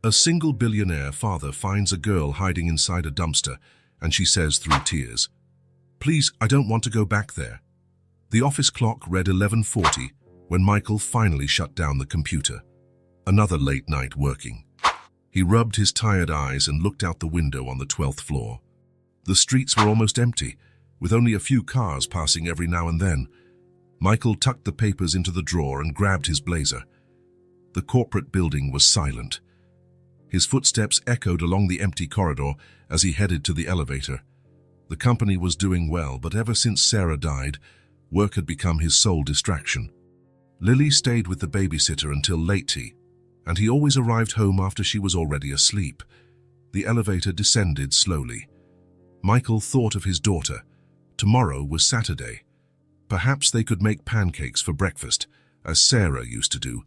A single billionaire father finds a girl hiding inside a dumpster, and she says through tears, "Please, I don't want to go back there." The office clock read 11:40 when Michael finally shut down the computer. Another late night working. He rubbed his tired eyes and looked out the window on the 12th floor. The streets were almost empty, with only a few cars passing every now and then. Michael tucked the papers into the drawer and grabbed his blazer. The corporate building was silent. His footsteps echoed along the empty corridor as he headed to the elevator. The company was doing well, but ever since Sarah died, work had become his sole distraction. Lily stayed with the babysitter until late tea, and he always arrived home after she was already asleep. The elevator descended slowly. Michael thought of his daughter. Tomorrow was Saturday. Perhaps they could make pancakes for breakfast, as Sarah used to do.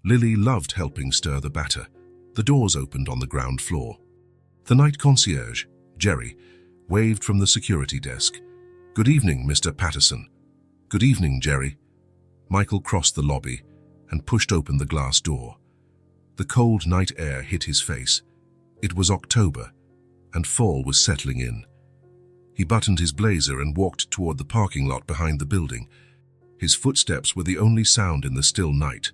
Lily loved helping stir the batter. The doors opened on the ground floor. The night concierge, Jerry, waved from the security desk. "Good evening, Mr. Patterson." "Good evening, Jerry." Michael crossed the lobby and pushed open the glass door. The cold night air hit his face. It was October, and fall was settling in. He buttoned his blazer and walked toward the parking lot behind the building. His footsteps were the only sound in the still night.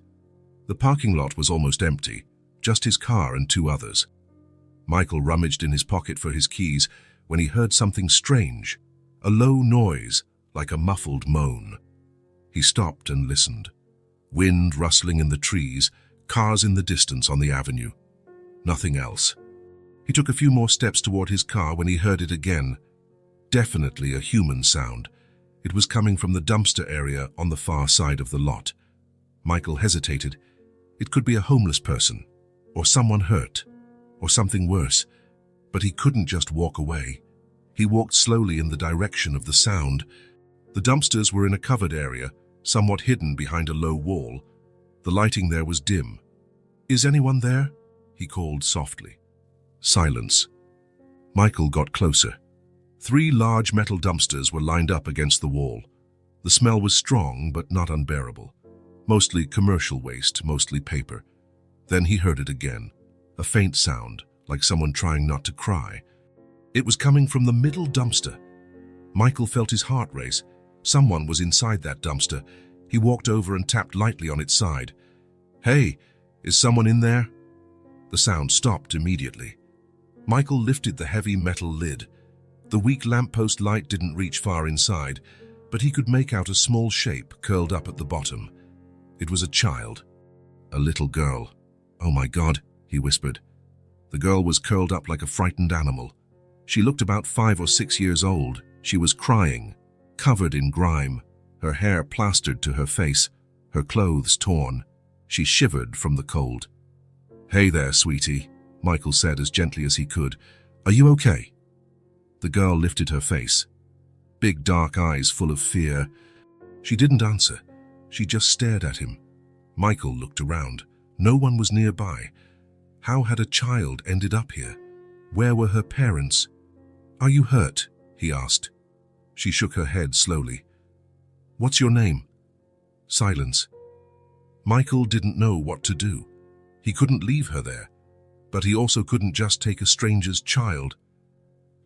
The parking lot was almost empty, just his car and two others. Michael rummaged in his pocket for his keys when he heard something strange, a low noise like a muffled moan. He stopped and listened. Wind rustling in the trees, cars in the distance on the avenue. Nothing else. He took a few more steps toward his car when he heard it again. Definitely a human sound. It was coming from the dumpster area on the far side of the lot. Michael hesitated. It could be a homeless person, or someone hurt, or something worse. But he couldn't just walk away. He walked slowly in the direction of the sound. The dumpsters were in a covered area, somewhat hidden behind a low wall. The lighting there was dim. "Is anyone there?" he called softly. Silence. Michael got closer. 3 large metal dumpsters were lined up against the wall. The smell was strong but not unbearable. Mostly commercial waste, mostly paper. Then he heard it again, a faint sound, like someone trying not to cry. It was coming from the middle dumpster. Michael felt his heart race. Someone was inside that dumpster. He walked over and tapped lightly on its side. "Hey, is someone in there?" The sound stopped immediately. Michael lifted the heavy metal lid. The weak lamppost light didn't reach far inside, but he could make out a small shape curled up at the bottom. It was a child, a little girl. "Oh my God," he whispered. The girl was curled up like a frightened animal. She looked about 5 or 6 years old. She was crying, covered in grime, her hair plastered to her face, her clothes torn. She shivered from the cold. "Hey there, sweetie," Michael said as gently as he could. "Are you okay?" The girl lifted her face, big dark eyes full of fear. She didn't answer. She just stared at him. Michael looked around. No one was nearby. How had a child ended up here? Where were her parents? "Are you hurt?" he asked. She shook her head slowly. "What's your name?" Silence. Michael didn't know what to do. He couldn't leave her there, but he also couldn't just take a stranger's child.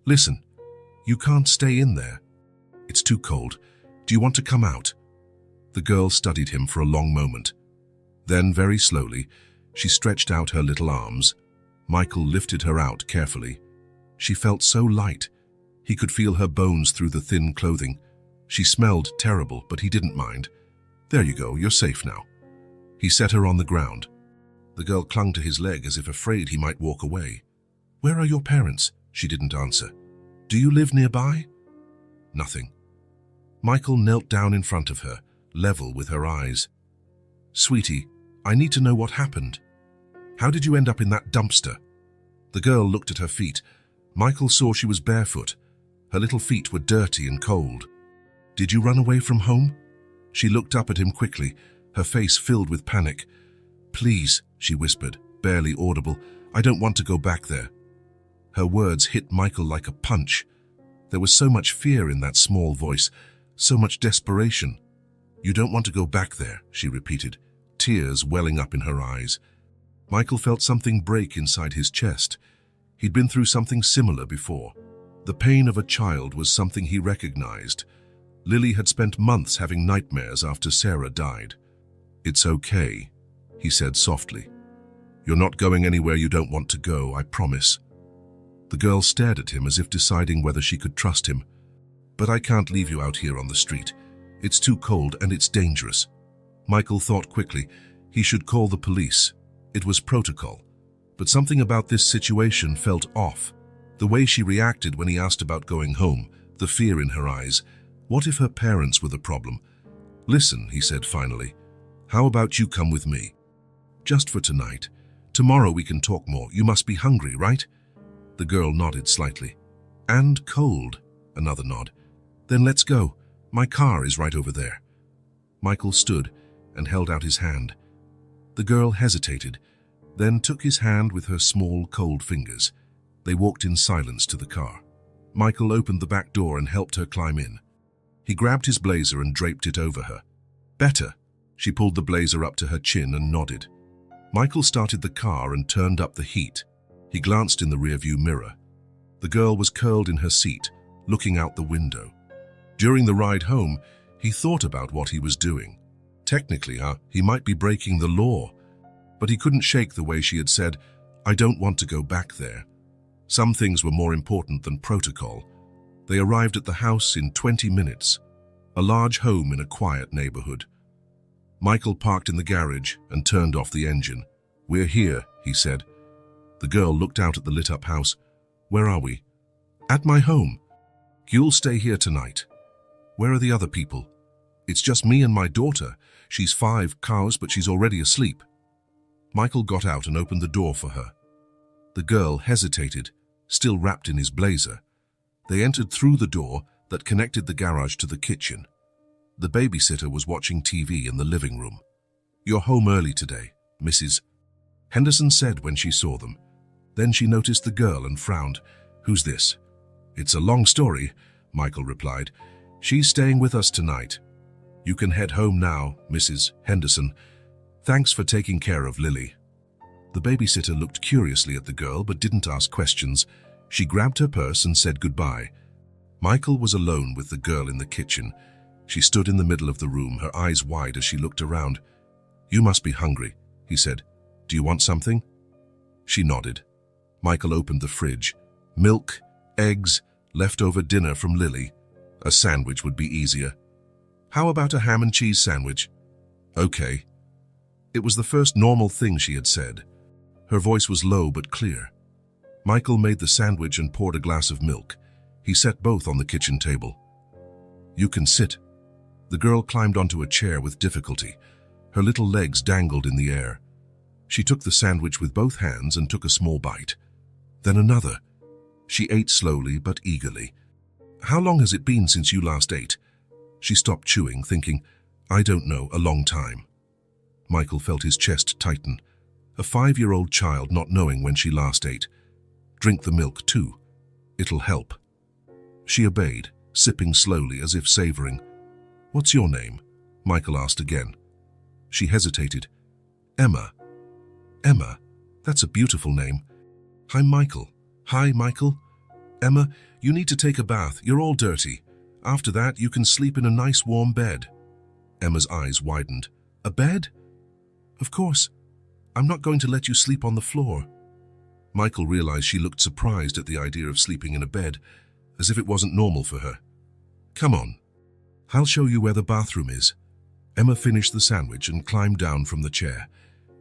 "Listen, you can't stay in there. It's too cold. Do you want to come out?" The girl studied him for a long moment. Then, very slowly, she stretched out her little arms. Michael lifted her out carefully. She felt so light. He could feel her bones through the thin clothing. She smelled terrible, but he didn't mind. "There you go, you're safe now." He set her on the ground. The girl clung to his leg as if afraid he might walk away. "Where are your parents?" She didn't answer. "Do you live nearby?" Nothing. Michael knelt down in front of her, level with her eyes. "Sweetie, I need to know what happened. How did you end up in that dumpster?" The girl looked at her feet. Michael saw she was barefoot. Her little feet were dirty and cold. "Did you run away from home?" She looked up at him quickly, her face filled with panic. "Please," she whispered, barely audible, "I don't want to go back there." Her words hit Michael like a punch. There was so much fear in that small voice, so much desperation. "You don't want to go back there," she repeated, tears welling up in her eyes. Michael felt something break inside his chest. He'd been through something similar before. The pain of a child was something he recognized. Lily had spent months having nightmares after Sarah died. "It's okay," he said softly. "You're not going anywhere you don't want to go, I promise." The girl stared at him as if deciding whether she could trust him. "But I can't leave you out here on the street. It's too cold and it's dangerous." Michael thought quickly. He should call the police. It was protocol. But something about this situation felt off. The way she reacted when he asked about going home, the fear in her eyes. What if her parents were the problem? "Listen," he said finally. "How about you come with me? Just for tonight. Tomorrow we can talk more. You must be hungry, right?" The girl nodded slightly. "And cold." Another nod. "Then let's go. My car is right over there." Michael stood and held out his hand. The girl hesitated, then took his hand with her small, cold fingers. They walked in silence to the car. Michael opened the back door and helped her climb in. He grabbed his blazer and draped it over her. "Better." She pulled the blazer up to her chin and nodded. Michael started the car and turned up the heat. He glanced in the rearview mirror. The girl was curled in her seat, looking out the window. During the ride home, he thought about what he was doing. Technically, he might be breaking the law, but he couldn't shake the way she had said, "I don't want to go back there." Some things were more important than protocol. They arrived at the house in 20 minutes, a large home in a quiet neighborhood. Michael parked in the garage and turned off the engine. "We're here," he said. The girl looked out at the lit-up house. "Where are we?" "At my home." "You'll stay here tonight." "Where are the other people?" "It's just me and my daughter. She's 5 cows, but she's already asleep." Michael got out and opened the door for her. The girl hesitated, still wrapped in his blazer. They entered through the door that connected the garage to the kitchen. The babysitter was watching TV in the living room. "You're home early today, Mrs. Henderson said when she saw them. Then she noticed the girl and frowned. "Who's this?" "It's a long story," Michael replied. "She's staying with us tonight. You can head home now, Mrs. Henderson. Thanks for taking care of Lily." The babysitter looked curiously at the girl but didn't ask questions. She grabbed her purse and said goodbye. Michael was alone with the girl in the kitchen. She stood in the middle of the room, her eyes wide as she looked around. "You must be hungry," he said. "Do you want something?" She nodded. Michael opened the fridge. Milk, eggs, leftover dinner from Lily. A sandwich would be easier. "How about a ham and cheese sandwich?" "Okay." It was the first normal thing she had said. Her voice was low but clear. Michael made the sandwich and poured a glass of milk. He set both on the kitchen table. "You can sit." The girl climbed onto a chair with difficulty. Her little legs dangled in the air. She took the sandwich with both hands and took a small bite. Then another. She ate slowly but eagerly. "How long has it been since you last ate?" She stopped chewing, thinking, "I don't know, a long time." Michael felt his chest tighten. A 5-year-old child not knowing when she last ate. "Drink the milk too. It'll help." She obeyed, sipping slowly as if savoring. "What's your name?" Michael asked again. She hesitated. "Emma." "Emma? That's a beautiful name." "Hi, Michael." "Hi, Michael." "Emma, you need to take a bath. You're all dirty. After that, you can sleep in a nice warm bed." Emma's eyes widened. "A bed?" "Of course. I'm not going to let you sleep on the floor." Michael realized she looked surprised at the idea of sleeping in a bed, as if it wasn't normal for her. "Come on. I'll show you where the bathroom is." Emma finished the sandwich and climbed down from the chair.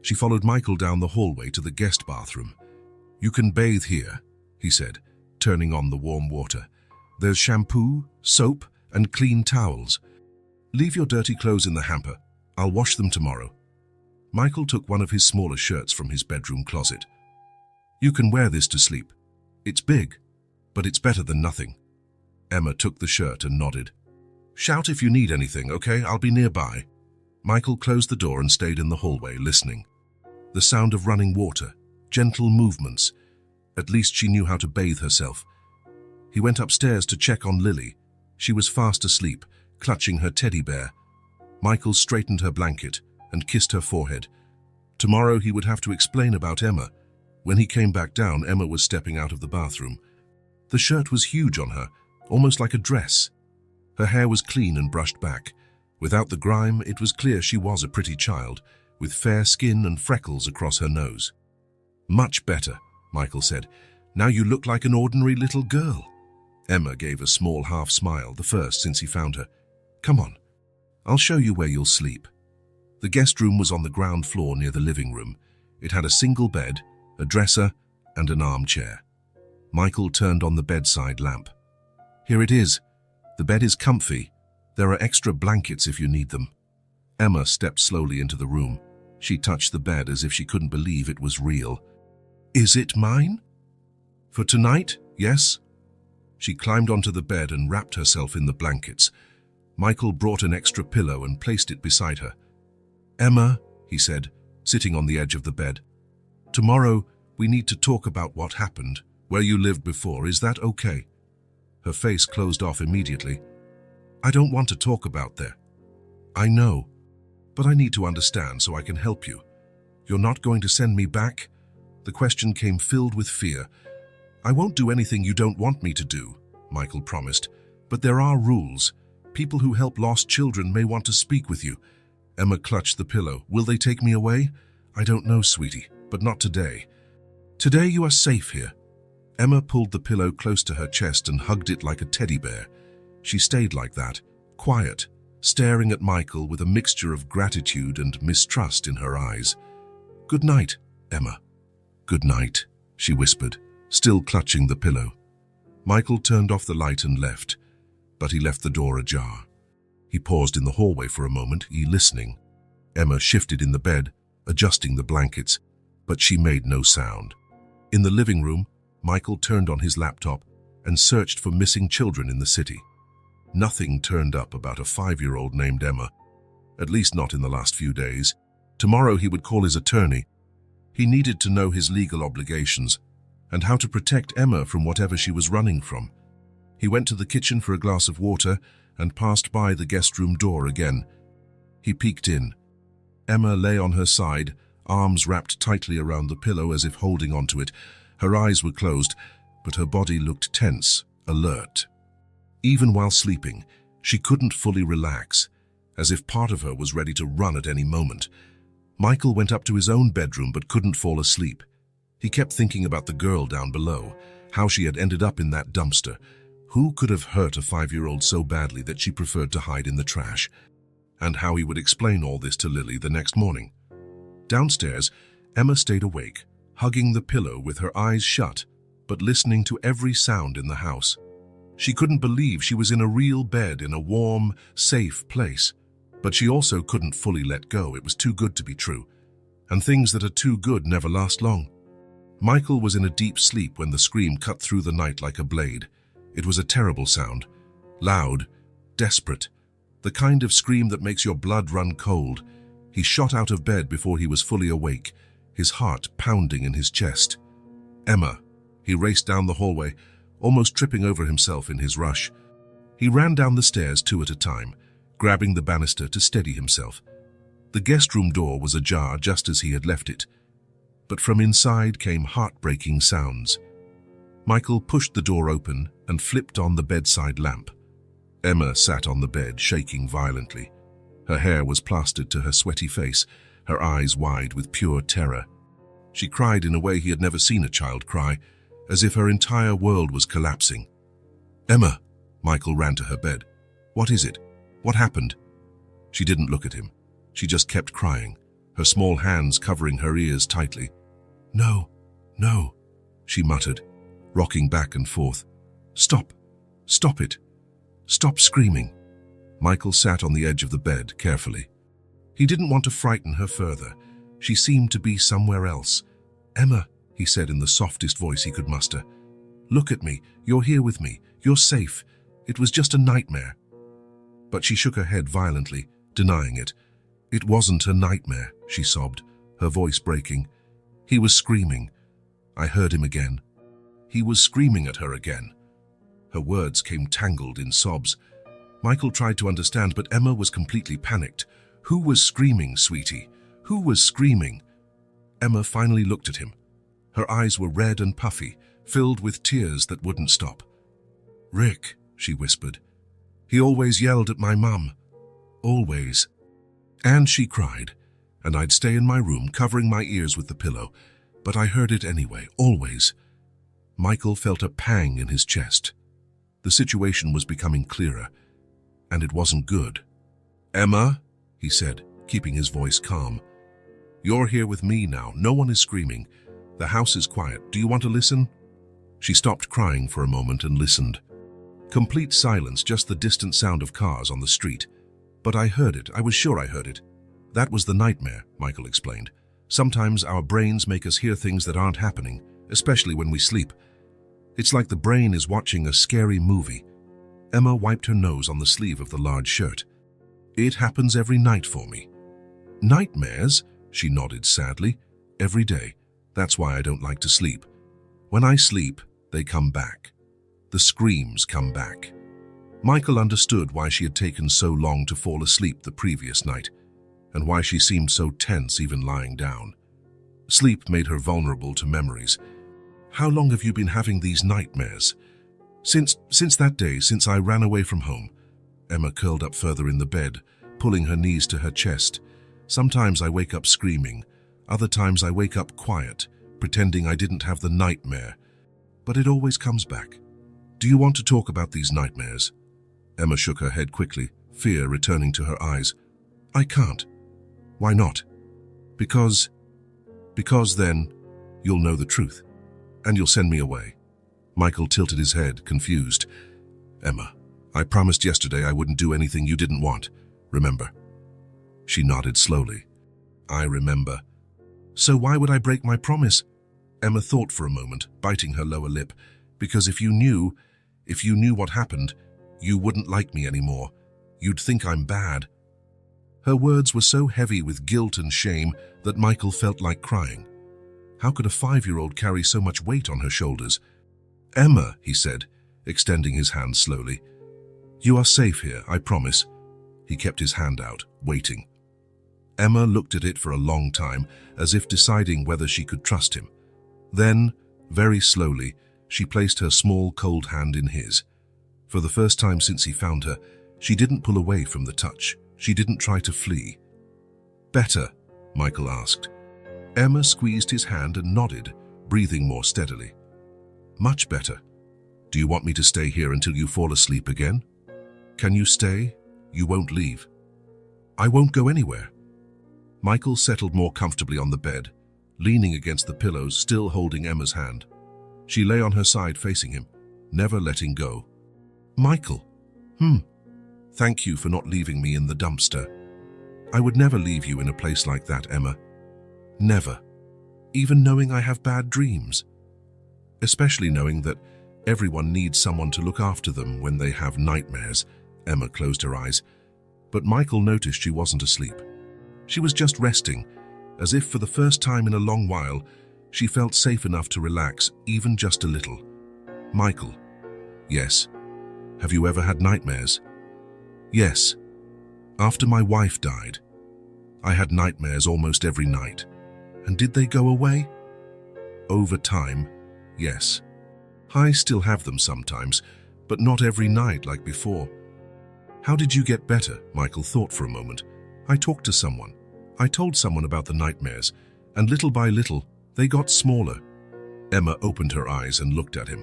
She followed Michael down the hallway to the guest bathroom. "You can bathe here," he said, turning on the warm water. "There's shampoo, soap, and clean towels. Leave your dirty clothes in the hamper. I'll wash them tomorrow." Michael took one of his smaller shirts from his bedroom closet. "You can wear this to sleep. It's big, but it's better than nothing." Emma took the shirt and nodded. "Shout if you need anything, okay? I'll be nearby." Michael closed the door and stayed in the hallway, listening. The sound of running water, gentle movements. At least she knew how to bathe herself. He went upstairs to check on Lily. She was fast asleep, clutching her teddy bear. Michael straightened her blanket and kissed her forehead. Tomorrow he would have to explain about Emma. When he came back down, Emma was stepping out of the bathroom. The shirt was huge on her, almost like a dress. Her hair was clean and brushed back. Without the grime, it was clear she was a pretty child, with fair skin and freckles across her nose. "Much better," Michael said. "Now you look like an ordinary little girl." Emma gave a small half-smile, the first since he found her. "Come on, I'll show you where you'll sleep." The guest room was on the ground floor near the living room. It had a single bed, a dresser, and an armchair. Michael turned on the bedside lamp. "Here it is. The bed is comfy. There are extra blankets if you need them." Emma stepped slowly into the room. She touched the bed as if she couldn't believe it was real. "Is it mine?" "For tonight, yes." She climbed onto the bed and wrapped herself in the blankets. Michael brought an extra pillow and placed it beside her. "Emma," he said, sitting on the edge of the bed, "tomorrow we need to talk about what happened, where you lived before. Is that okay?" Her face closed off immediately. "I don't want to talk about there." "I know, but I need to understand so I can help you. You're not going to send me back?" The question came filled with fear. "I won't do anything you don't want me to do," Michael promised, "but there are rules. People who help lost children may want to speak with you." Emma clutched the pillow. "Will they take me away?" "I don't know, sweetie, but not today. Today you are safe here." Emma pulled the pillow close to her chest and hugged it like a teddy bear. She stayed like that, quiet, staring at Michael with a mixture of gratitude and mistrust in her eyes. "Good night, Emma." "Good night," she whispered, still clutching the pillow. Michael turned off the light and left, but he left the door ajar. He paused in the hallway for a moment, listening. Emma shifted in the bed, adjusting the blankets, but she made no sound. In the living room, Michael turned on his laptop and searched for missing children in the city. Nothing turned up about a 5-year-old named Emma, at least not in the last few days. Tomorrow he would call his attorney. He needed to know his legal obligations and how to protect Emma from whatever she was running from. He went to the kitchen for a glass of water and passed by the guest room door again. He peeked in. Emma lay on her side, arms wrapped tightly around the pillow as if holding onto it. Her eyes were closed, but her body looked tense, alert. Even while sleeping, she couldn't fully relax, as if part of her was ready to run at any moment. Michael went up to his own bedroom but couldn't fall asleep. He kept thinking about the girl down below, how she had ended up in that dumpster. Who could have hurt a 5-year-old so badly that she preferred to hide in the trash? And how he would explain all this to Lily the next morning. Downstairs, Emma stayed awake, hugging the pillow with her eyes shut, but listening to every sound in the house. She couldn't believe she was in a real bed in a warm, safe place. But she also couldn't fully let go. It was too good to be true. And things that are too good never last long. Michael was in a deep sleep when the scream cut through the night like a blade. It was a terrible sound. Loud, desperate. The kind of scream that makes your blood run cold. He shot out of bed before he was fully awake, his heart pounding in his chest. "Emma." He raced down the hallway, almost tripping over himself in his rush. He ran down the stairs 2 at a time, grabbing the banister to steady himself. The guest room door was ajar just as he had left it, but from inside came heartbreaking sounds. Michael pushed the door open and flipped on the bedside lamp. Emma sat on the bed, shaking violently. Her hair was plastered to her sweaty face, her eyes wide with pure terror. She cried in a way he had never seen a child cry, as if her entire world was collapsing. "Emma!" Michael ran to her bed. "What is it? What happened?" She didn't look at him. She just kept crying, her small hands covering her ears tightly. "No, no," she muttered, rocking back and forth. "Stop. Stop it. Stop screaming." Michael sat on the edge of the bed carefully. He didn't want to frighten her further. She seemed to be somewhere else. "Emma," he said in the softest voice he could muster. "Look at me. You're here with me. You're safe. It was just a nightmare." But she shook her head violently, denying it. "It wasn't a nightmare," she sobbed, her voice breaking. "He was screaming. I heard him again. He was screaming at her again." Her words came tangled in sobs. Michael tried to understand, but Emma was completely panicked. "Who was screaming, sweetie? Who was screaming?" Emma finally looked at him. Her eyes were red and puffy, filled with tears that wouldn't stop. "Rick," she whispered. "He always yelled at my mum. Always." And she cried, and I'd stay in my room covering my ears with the pillow, but I heard it anyway, always. Michael felt a pang in his chest. The situation was becoming clearer, and it wasn't good. "Emma," he said, keeping his voice calm. "You're here with me now. No one is screaming. The house is quiet. Do you want to listen?" She stopped crying for a moment and listened. Complete silence, just the distant sound of cars on the street. "But I heard it. I was sure I heard it." "That was the nightmare," Michael explained. "Sometimes our brains make us hear things that aren't happening, especially when we sleep. It's like the brain is watching a scary movie." Emma wiped her nose on the sleeve of the large shirt. "It happens every night for me." "Nightmares?" She nodded sadly. "Every day. That's why I don't like to sleep. When I sleep, they come back. The screams come back." Michael understood why she had taken so long to fall asleep the previous night, and why she seemed so tense even lying down. Sleep made her vulnerable to memories. "How long have you been having these nightmares?" Since that day, since I ran away from home." Emma curled up further in the bed, pulling her knees to her chest. "Sometimes I wake up screaming. Other times I wake up quiet, pretending I didn't have the nightmare. But it always comes back. Do you want to talk about these nightmares?" Emma shook her head quickly, fear returning to her eyes. "I can't." "Why not?" Because then you'll know the truth, and you'll send me away." Michael tilted his head, confused. "Emma, I promised yesterday I wouldn't do anything you didn't want. Remember?" She nodded slowly. "I remember." "So why would I break my promise?" Emma thought for a moment, biting her lower lip. "Because if you knew what happened, you wouldn't like me anymore. You'd think I'm bad." Her words were so heavy with guilt and shame that Michael felt like crying. How could a 5-year-old carry so much weight on her shoulders? "Emma," he said, extending his hand slowly. "You are safe here, I promise." He kept his hand out, waiting. Emma looked at it for a long time, as if deciding whether she could trust him. Then, very slowly, she placed her small, cold hand in his. For the first time since he found her, she didn't pull away from the touch. She didn't try to flee. "Better?" Michael asked. Emma squeezed his hand and nodded, breathing more steadily. "Much better. Do you want me to stay here until you fall asleep again? Can you stay? You won't leave." "I won't go anywhere." Michael settled more comfortably on the bed, leaning against the pillows, still holding Emma's hand. She lay on her side facing him, never letting go. "Michael, thank you for not leaving me in the dumpster. I would never leave you in a place like that, Emma. Never. Even knowing I have bad dreams. Especially knowing that everyone needs someone to look after them when they have nightmares." Emma closed her eyes, but Michael noticed she wasn't asleep. She was just resting, as if for the first time in a long while, she felt safe enough to relax, even just a little. "Michael." "Yes." "Have you ever had nightmares?" "Yes. After my wife died, I had nightmares almost every night." "And did they go away?" "Over time, yes. I still have them sometimes, but not every night like before." "How did you get better?" Michael thought for a moment. "I talked to someone. I told someone about the nightmares, and little by little, they got smaller." Emma opened her eyes and looked at him.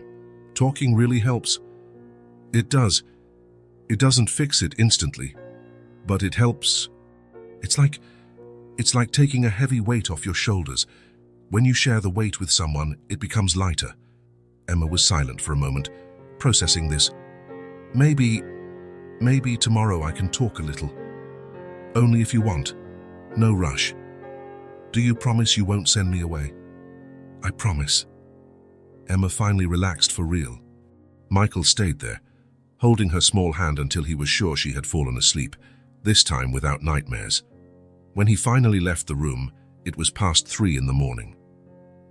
"Talking really helps." "It does. It doesn't fix it instantly, but it helps. It's like taking a heavy weight off your shoulders. When you share the weight with someone, it becomes lighter." Emma was silent for a moment, processing this. Maybe tomorrow I can talk a little. Only if you want. No rush. Do you promise you won't send me away?" "I promise." Emma finally relaxed for real. Michael stayed there, holding her small hand until he was sure she had fallen asleep, this time without nightmares. When he finally left the room, it was past 3 in the morning.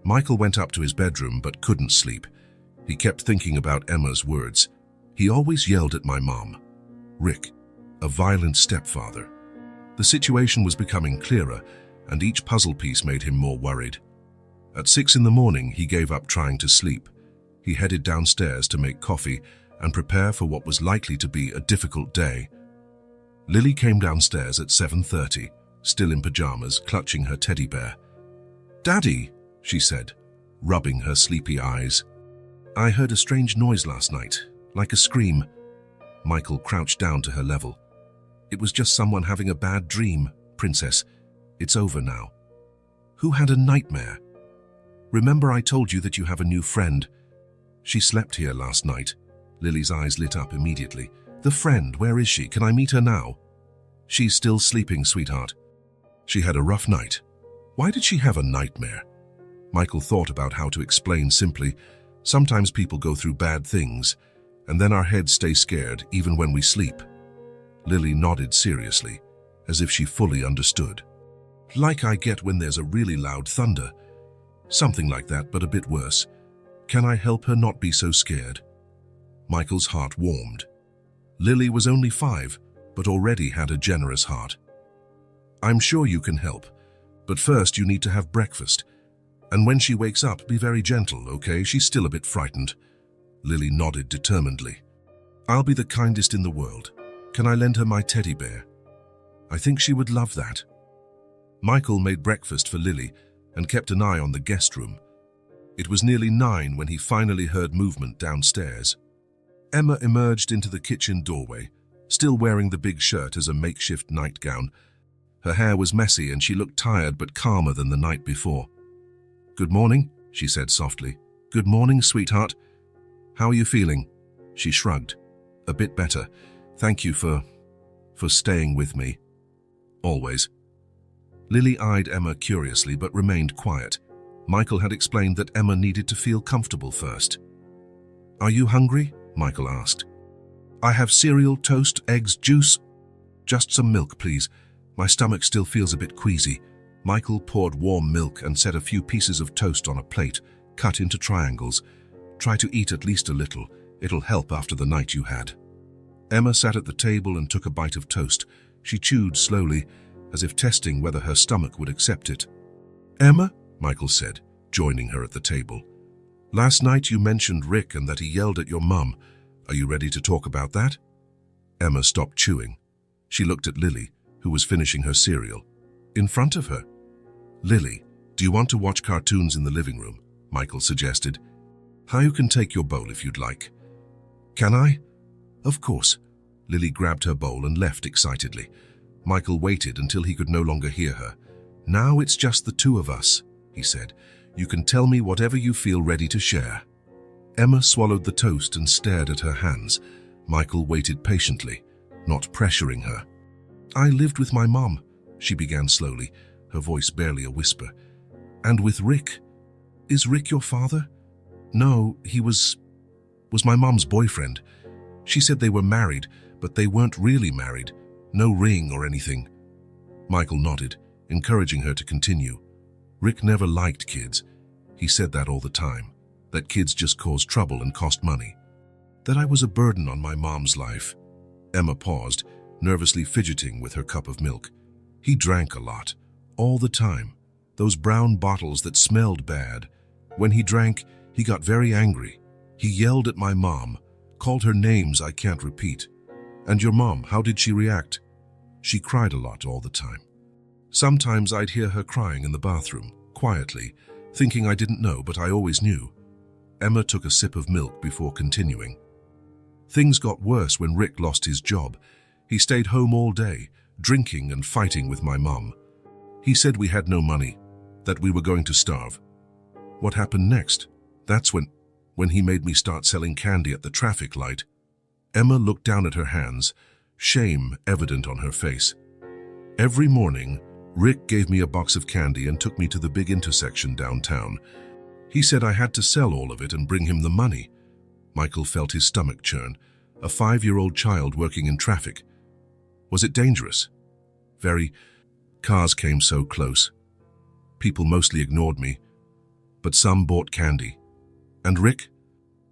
Michael went up to his bedroom but couldn't sleep. He kept thinking about Emma's words. "He always yelled at my mom. Rick, a violent stepfather." The situation was becoming clearer, and each puzzle piece made him more worried. At 6 in the morning, he gave up trying to sleep. He headed downstairs to make coffee and prepare for what was likely to be a difficult day. Lily came downstairs at 7:30, still in pajamas, clutching her teddy bear. "Daddy," she said, rubbing her sleepy eyes. "I heard a strange noise last night, like a scream." Michael crouched down to her level. "It was just someone having a bad dream, Princess. It's over now." "Who had a nightmare?" "Remember I told you that you have a new friend?" "She slept here last night." Lily's eyes lit up immediately. "The friend, where is she? Can I meet her now?" "She's still sleeping, sweetheart." "She had a rough night." "Why did she have a nightmare?" Michael thought about how to explain simply. Sometimes people go through bad things, and then our heads stay scared even when we sleep. Lily nodded seriously, as if she fully understood. "Like I get when there's a really loud thunder. Something like that, but a bit worse. Can I help her not be so scared?" Michael's heart warmed. Lily was only 5, but already had a generous heart. "I'm sure you can help, but first you need to have breakfast. And when she wakes up, be very gentle, okay? She's still a bit frightened." Lily nodded determinedly. "I'll be the kindest in the world. Can I lend her my teddy bear?" "I think she would love that." Michael made breakfast for Lily and kept an eye on the guest room. It was nearly 9 when he finally heard movement downstairs. Emma emerged into the kitchen doorway, still wearing the big shirt as a makeshift nightgown. Her hair was messy and she looked tired but calmer than the night before. "Good morning," she said softly. "Good morning, sweetheart. How are you feeling?" She shrugged. "A bit better. Thank you for staying with me." "Always." Lily eyed Emma curiously but remained quiet. Michael had explained that Emma needed to feel comfortable first. "Are you hungry?" Michael asked. "I have cereal, toast, eggs, juice." "Just some milk, please. My stomach still feels a bit queasy." Michael poured warm milk and set a few pieces of toast on a plate, cut into triangles. "Try to eat at least a little. It'll help after the night you had." Emma sat at the table and took a bite of toast. She chewed slowly, as if testing whether her stomach would accept it. "Emma," Michael said, joining her at the table. "Last night you mentioned Rick and that he yelled at your mum. Are you ready to talk about that?" Emma stopped chewing. She looked at Lily, who was finishing her cereal. In front of her. "Lily, do you want to watch cartoons in the living room?" Michael suggested. "You can take your bowl if you'd like." "Can I?" "Of course." Lily grabbed her bowl and left excitedly. Michael waited until he could no longer hear her. "Now it's just the two of us," he said. "You can tell me whatever you feel ready to share." Emma swallowed the toast and stared at her hands. Michael waited patiently, not pressuring her. "I lived with my mom," she began slowly, her voice barely a whisper. "And with Rick." "Is Rick your father?" "No, he was my mom's boyfriend. She said they were married, but they weren't really married. No ring or anything." Michael nodded, encouraging her to continue. "Rick never liked kids. He said that all the time, that kids just cause trouble and cost money. That I was a burden on my mom's life." Emma paused, nervously fidgeting with her cup of milk. "He drank a lot, all the time. Those brown bottles that smelled bad. When he drank, he got very angry. He yelled at my mom, called her names I can't repeat." "And your mom, how did she react?" "She cried a lot all the time. Sometimes I'd hear her crying in the bathroom, quietly, thinking I didn't know, but I always knew." Emma took a sip of milk before continuing. "Things got worse when Rick lost his job. He stayed home all day, drinking and fighting with my mom. He said we had no money, that we were going to starve." "What happened next?" "That's when he made me start selling candy at the traffic light." Emma looked down at her hands, shame evident on her face. "Every morning, Rick gave me a box of candy and took me to the big intersection downtown. He said I had to sell all of it and bring him the money." Michael felt his stomach churn. A 5-year-old child working in traffic. "Was it dangerous?" "Very. Cars came so close. People mostly ignored me, but some bought candy." "And Rick?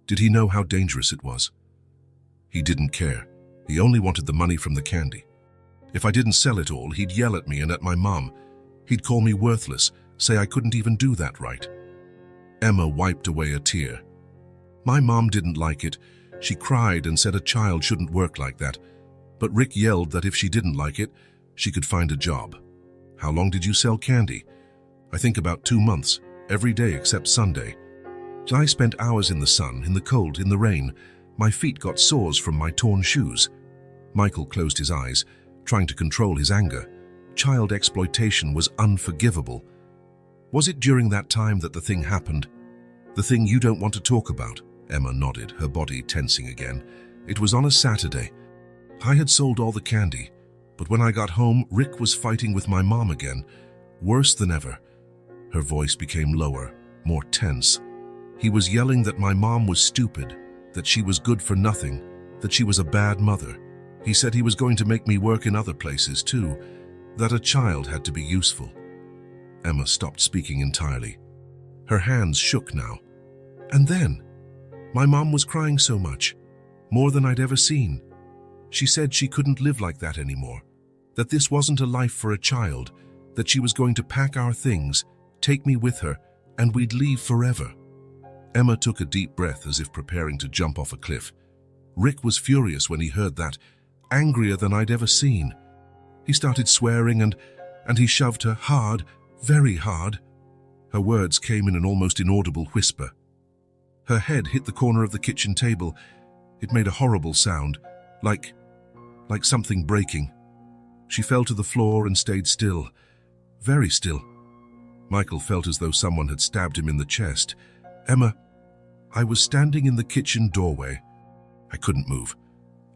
Did he know how dangerous it was?" "He didn't care. He only wanted the money from the candy. If I didn't sell it all, he'd yell at me and at my mom. He'd call me worthless, say I couldn't even do that right." Emma wiped away a tear. My mom didn't like it. She cried and said a child shouldn't work like that. But Rick yelled that if she didn't like it, she could find a job. How long did you sell candy? I think about 2 months, every day except Sunday. I spent hours in the sun, in the cold, in the rain. My feet got sores from my torn shoes. Michael closed his eyes, trying to control his anger. Child exploitation was unforgivable. Was it during that time that the thing happened? The thing you don't want to talk about? Emma nodded, her body tensing again. It was on a Saturday. I had sold all the candy, but when I got home, Rick was fighting with my mom again, worse than ever. Her voice became lower, more tense. He was yelling that my mom was stupid, that she was good for nothing, that she was a bad mother. He said he was going to make me work in other places too, that a child had to be useful. Emma stopped speaking entirely. Her hands shook now. And then, my mom was crying so much, more than I'd ever seen. She said she couldn't live like that anymore, that this wasn't a life for a child, that she was going to pack our things, take me with her, and we'd leave forever. Emma took a deep breath as if preparing to jump off a cliff. Rick was furious when he heard that, angrier than I'd ever seen. He started swearing and he shoved her hard, very hard. Her words came in an almost inaudible whisper. Her head hit the corner of the kitchen table. It made a horrible sound, like something breaking. She fell to the floor and stayed still, very still. Michael felt as though someone had stabbed him in the chest. Emma, I was standing in the kitchen doorway. I couldn't move.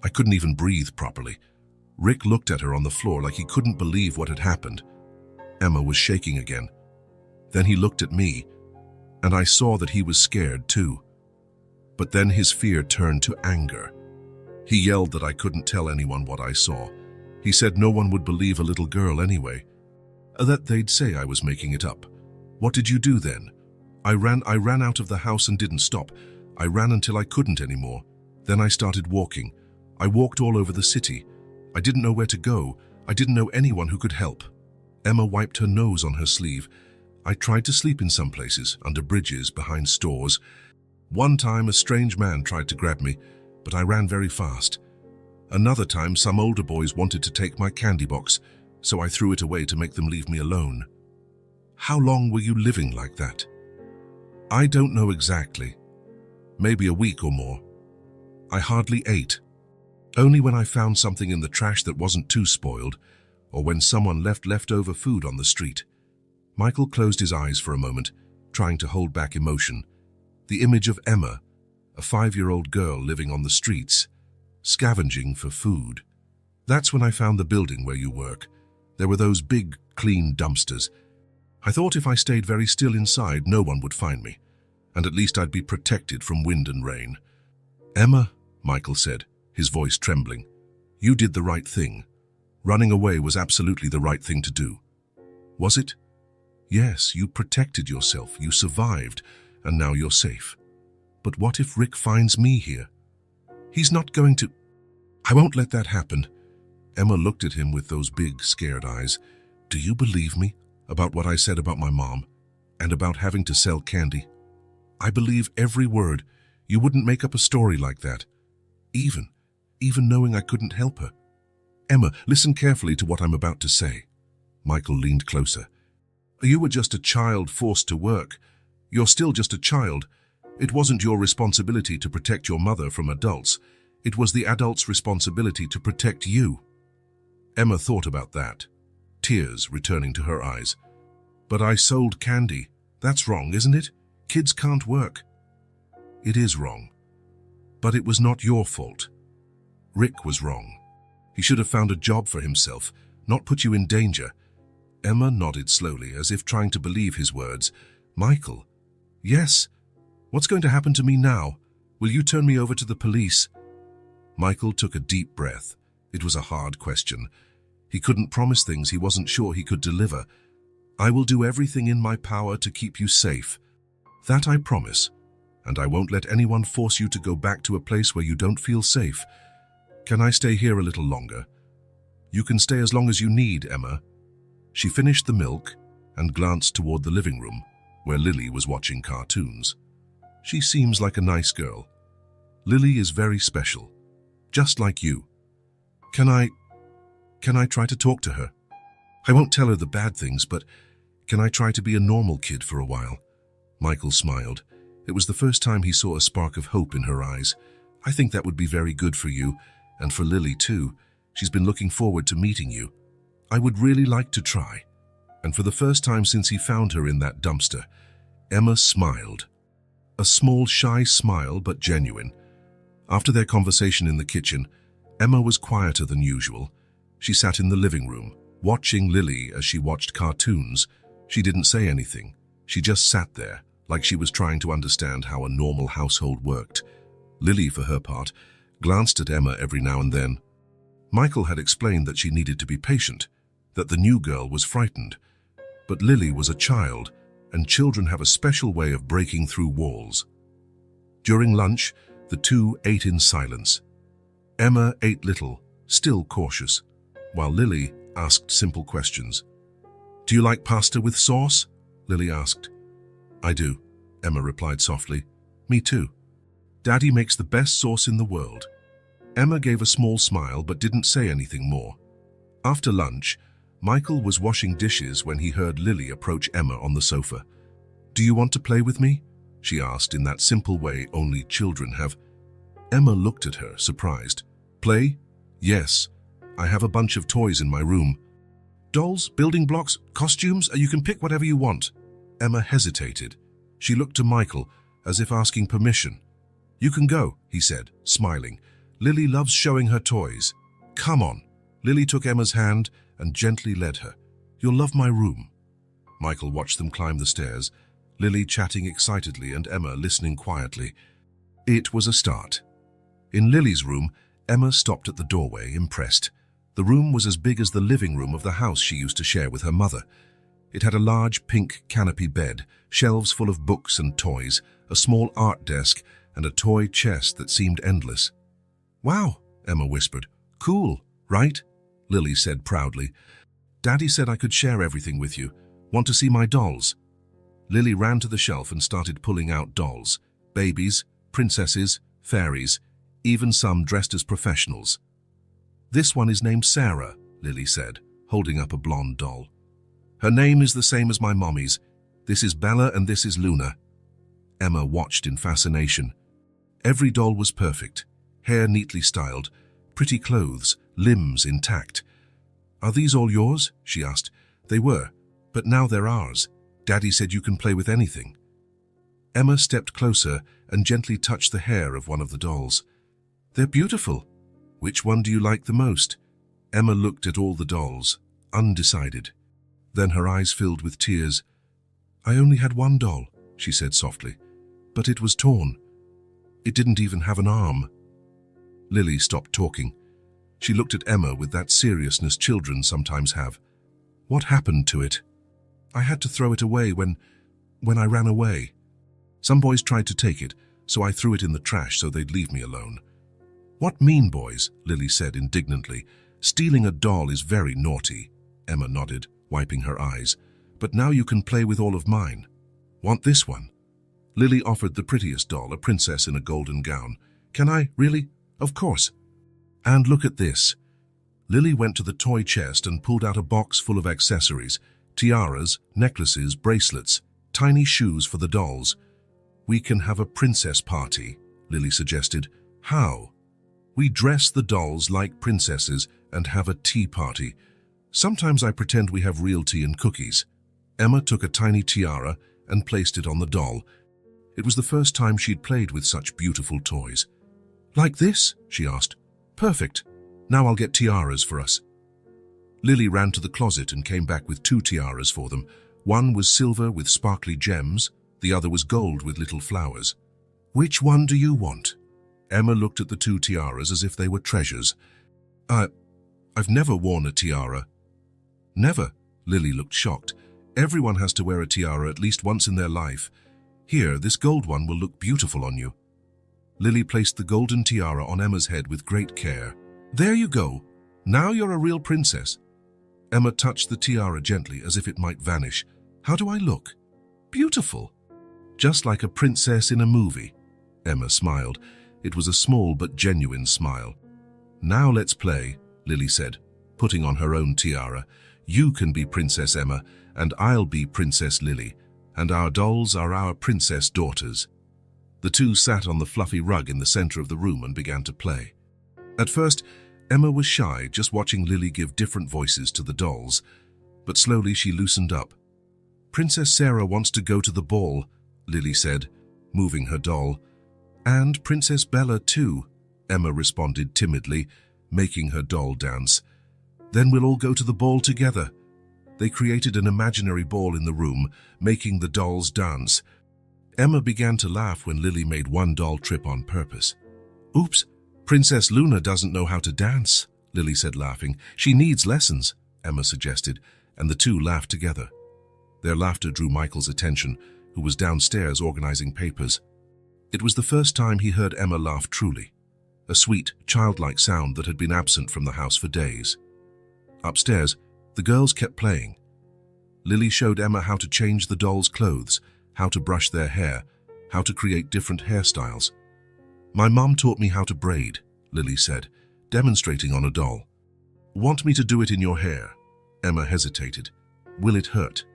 I couldn't even breathe properly. Rick looked at her on the floor like he couldn't believe what had happened. Emma was shaking again. Then he looked at me, and I saw that he was scared too. But then his fear turned to anger. He yelled that I couldn't tell anyone what I saw. He said no one would believe a little girl anyway. That they'd say I was making it up. What did you do then? I ran out of the house and didn't stop. I ran until I couldn't anymore. Then I started walking. I walked all over the city. I didn't know where to go. I didn't know anyone who could help. Emma wiped her nose on her sleeve. I tried to sleep in some places, under bridges, behind stores. One time a strange man tried to grab me, but I ran very fast. Another time some older boys wanted to take my candy box, so I threw it away to make them leave me alone. How long were you living like that? I don't know exactly. Maybe a week or more. I hardly ate. Only when I found something in the trash that wasn't too spoiled, or when someone left leftover food on the street. Michael closed his eyes for a moment, trying to hold back emotion. The image of Emma, a 5-year-old girl living on the streets, scavenging for food. That's when I found the building where you work. There were those big, clean dumpsters. I thought if I stayed very still inside, no one would find me, and at least I'd be protected from wind and rain. Emma, Michael said, his voice trembling, you did the right thing. Running away was absolutely the right thing to do. Was it? Yes, you protected yourself, you survived, and now you're safe. But what if Rick finds me here? He's not going to... I won't let that happen. Emma looked at him with those big, scared eyes. Do you believe me about what I said about my mom and about having to sell candy? I believe every word. You wouldn't make up a story like that. Even knowing I couldn't help her. Emma, listen carefully to what I'm about to say. Michael leaned closer. You were just a child forced to work. You're still just a child. It wasn't your responsibility to protect your mother from adults. It was the adults' responsibility to protect you. Emma thought about that, tears returning to her eyes. But I sold candy. That's wrong, isn't it? Kids can't work. It is wrong. But it was not your fault. Rick was wrong. He should have found a job for himself, not put you in danger. Emma nodded slowly, as if trying to believe his words. Michael? Yes. What's going to happen to me now? Will you turn me over to the police? Michael took a deep breath. It was a hard question. He couldn't promise things he wasn't sure he could deliver. I will do everything in my power to keep you safe. That I promise. And I won't let anyone force you to go back to a place where you don't feel safe. Can I stay here a little longer? You can stay as long as you need, Emma. She finished the milk and glanced toward the living room. where Lily was watching cartoons. She seems like a nice girl. Lily is very special, just like you. Can I try to talk to her? I won't tell her the bad things, but can I try to be a normal kid for a while? Michael smiled. It was the first time he saw a spark of hope in her eyes. I think that would be very good for you, and for Lily too. She's been looking forward to meeting you. I would really like to try. And for the first time since he found her in that dumpster, Emma smiled. A small, shy smile, but genuine. After their conversation in the kitchen, Emma was quieter than usual. She sat in the living room, watching Lily as she watched cartoons. She didn't say anything. She just sat there, like she was trying to understand how a normal household worked. Lily, for her part, glanced at Emma every now and then. Michael had explained that she needed to be patient, that the new girl was frightened. But Lily was a child, and children have a special way of breaking through walls. During lunch, the two ate in silence. Emma ate little, still cautious, while Lily asked simple questions. "Do you like pasta with sauce?" Lily asked. "I do," Emma replied softly. "Me too. Daddy makes the best sauce in the world." Emma gave a small smile but didn't say anything more. After lunch, Michael was washing dishes when he heard Lily approach Emma on the sofa. "Do you want to play with me?" she asked in that simple way only children have. Emma looked at her, surprised. "Play? Yes. I have a bunch of toys in my room. Dolls, building blocks, costumes, you can pick whatever you want." Emma hesitated. She looked to Michael, as if asking permission. "You can go," he said, smiling. "Lily loves showing her toys. Come on." Lily took Emma's hand and gently led her. "You'll love my room." Michael watched them climb the stairs, Lily chatting excitedly and Emma listening quietly. It was a start. In Lily's room, Emma stopped at the doorway, impressed. The room was as big as the living room of the house she used to share with her mother. It had a large pink canopy bed, shelves full of books and toys, a small art desk, and a toy chest that seemed endless. "Wow," Emma whispered. "Cool, right?" Lily said proudly. "Daddy said I could share everything with you. Want to see my dolls?" Lily ran to the shelf and started pulling out dolls. Babies, princesses, fairies, even some dressed as professionals. "This one is named Sarah," Lily said, holding up a blonde doll. "Her name is the same as my mommy's. This is Bella and this is Luna." Emma watched in fascination. Every doll was perfect, hair neatly styled, pretty clothes, limbs intact. "Are these all yours?" she asked. "They were, but now they're ours. Daddy said you can play with anything." Emma stepped closer and gently touched the hair of one of the dolls. "They're beautiful. Which one do you like the most?" Emma looked at all the dolls, undecided. Then her eyes filled with tears. "I only had one doll," she said softly, "but it was torn. It didn't even have an arm." Lily stopped talking. She looked at Emma with that seriousness children sometimes have. "What happened to it?" "I had to throw it away when I ran away. Some boys tried to take it, so I threw it in the trash so they'd leave me alone." "What mean boys?" Lily said indignantly. "Stealing a doll is very naughty." Emma nodded, wiping her eyes. "But now you can play with all of mine. Want this one?" Lily offered the prettiest doll, a princess in a golden gown. "Can I, really?" "Of course." "And look at this." Lily went to the toy chest and pulled out a box full of accessories, tiaras, necklaces, bracelets, tiny shoes for the dolls. "We can have a princess party," Lily suggested. "How?" "We dress the dolls like princesses and have a tea party. Sometimes I pretend we have real tea and cookies." Emma took a tiny tiara and placed it on the doll. It was the first time she'd played with such beautiful toys. "Like this?" she asked. "Perfect. Now I'll get tiaras for us." Lily ran to the closet and came back with 2 tiaras for them. One was silver with sparkly gems, the other was gold with little flowers. "Which one do you want?" Emma looked at the 2 tiaras as if they were treasures. I've never worn a tiara." "Never?" Lily looked shocked. "Everyone has to wear a tiara at least once in their life. Here, this gold one will look beautiful on you." Lily placed the golden tiara on Emma's head with great care. "There you go. Now you're a real princess." Emma touched the tiara gently as if it might vanish. "How do I look?" Beautiful. Just like a princess in a movie. Emma smiled. It was a small but genuine smile. Now let's play, Lily said, putting on her own tiara. You can be Princess Emma, and I'll be Princess Lily, and our dolls are our princess daughters. The two sat on the fluffy rug in the center of the room and began to play. At first, Emma was shy, just watching Lily give different voices to the dolls, but slowly she loosened up. Princess Sarah wants to go to the ball, Lily said, moving her doll. And Princess Bella too, Emma responded timidly, making her doll dance. Then we'll all go to the ball together. They created an imaginary ball in the room, making the dolls dance. Emma began to laugh when Lily made one doll trip on purpose. Oops, Princess Luna doesn't know how to dance, Lily said, laughing. She needs lessons, Emma suggested, and the two laughed together. Their laughter drew Michael's attention, who was downstairs organizing papers. It was the first time he heard Emma laugh truly, a sweet, childlike sound that had been absent from the house for days. Upstairs, the girls kept playing. Lily showed Emma how to change the dolls' clothes, how to brush their hair, how to create different hairstyles. My mom taught me how to braid, Lily said, demonstrating on a doll. Want me to do it in your hair? Emma hesitated. Will it hurt?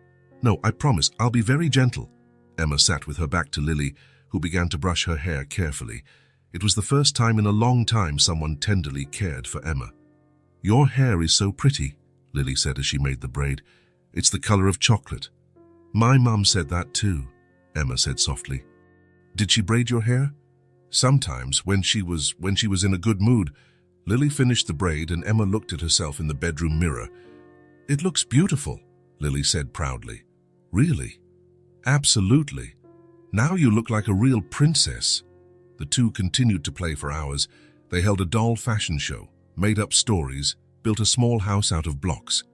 No, I promise, I'll be very gentle. Emma sat with her back to Lily, who began to brush her hair carefully. It was the first time in a long time someone tenderly cared for Emma. Your hair is so pretty, Lily said as she made the braid. It's the color of chocolate. My mum said that too, Emma said softly. Did she braid your hair? Sometimes, when she was in a good mood. Lily finished the braid and Emma looked at herself in the bedroom mirror. It looks beautiful, Lily said proudly. Really? Absolutely. Now you look like a real princess. The two continued to play for hours. They held a doll fashion show, made up stories, built a small house out of blocks.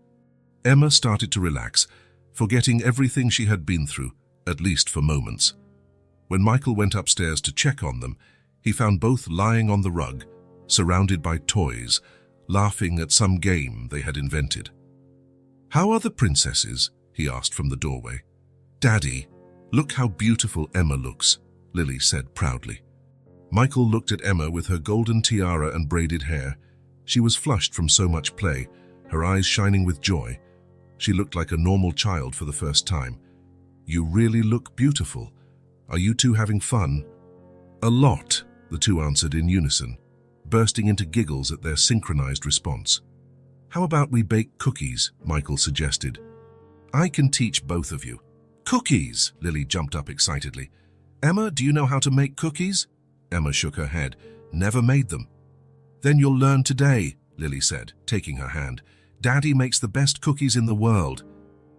Emma started to relax, forgetting everything she had been through, at least for moments. When Michael went upstairs to check on them, he found both lying on the rug, surrounded by toys, laughing at some game they had invented. How are the princesses? He asked from the doorway. Daddy, look how beautiful Emma looks, Lily said proudly. Michael looked at Emma with her golden tiara and braided hair. She was flushed from so much play, her eyes shining with joy. She looked like a normal child for the first time. You really look beautiful. Are you two having fun? A lot, the two answered in unison, bursting into giggles at their synchronized response. How about we bake cookies? Michael suggested. I can teach both of you. Cookies! Lily jumped up excitedly. Emma, do you know how to make cookies? Emma shook her head. Never made them. Then you'll learn today, Lily said, taking her hand. Daddy makes the best cookies in the world.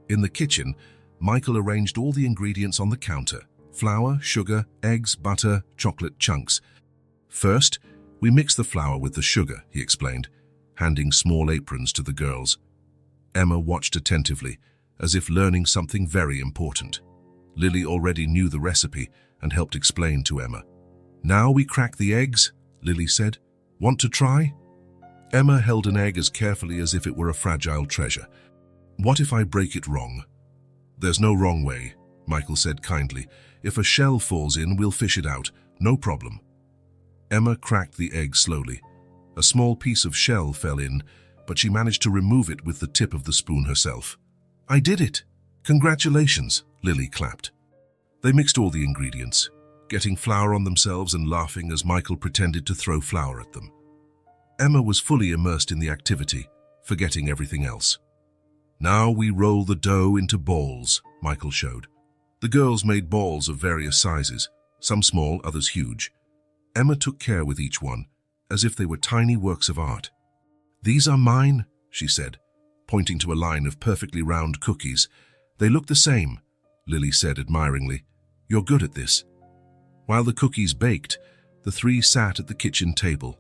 In the kitchen, Michael arranged all the ingredients on the counter. Flour, sugar, eggs, butter, chocolate chunks. First, we mix the flour with the sugar, he explained, handing small aprons to the girls. Emma watched attentively, as if learning something very important. Lily already knew the recipe and helped explain to Emma. Now we crack the eggs, Lily said. Want to try? Emma held an egg as carefully as if it were a fragile treasure. What if I break it wrong? There's no wrong way, Michael said kindly. If a shell falls in, we'll fish it out. No problem. Emma cracked the egg slowly. A small piece of shell fell in, but she managed to remove it with the tip of the spoon herself. I did it! Congratulations, Lily clapped. They mixed all the ingredients, getting flour on themselves and laughing as Michael pretended to throw flour at them. Emma was fully immersed in the activity, forgetting everything else. Now we roll the dough into balls, Michael showed. The girls made balls of various sizes, some small, others huge. Emma took care with each one, as if they were tiny works of art. These are mine, she said, pointing to a line of perfectly round cookies. They look the same, Lily said admiringly. You're good at this. While the cookies baked, the three sat at the kitchen table.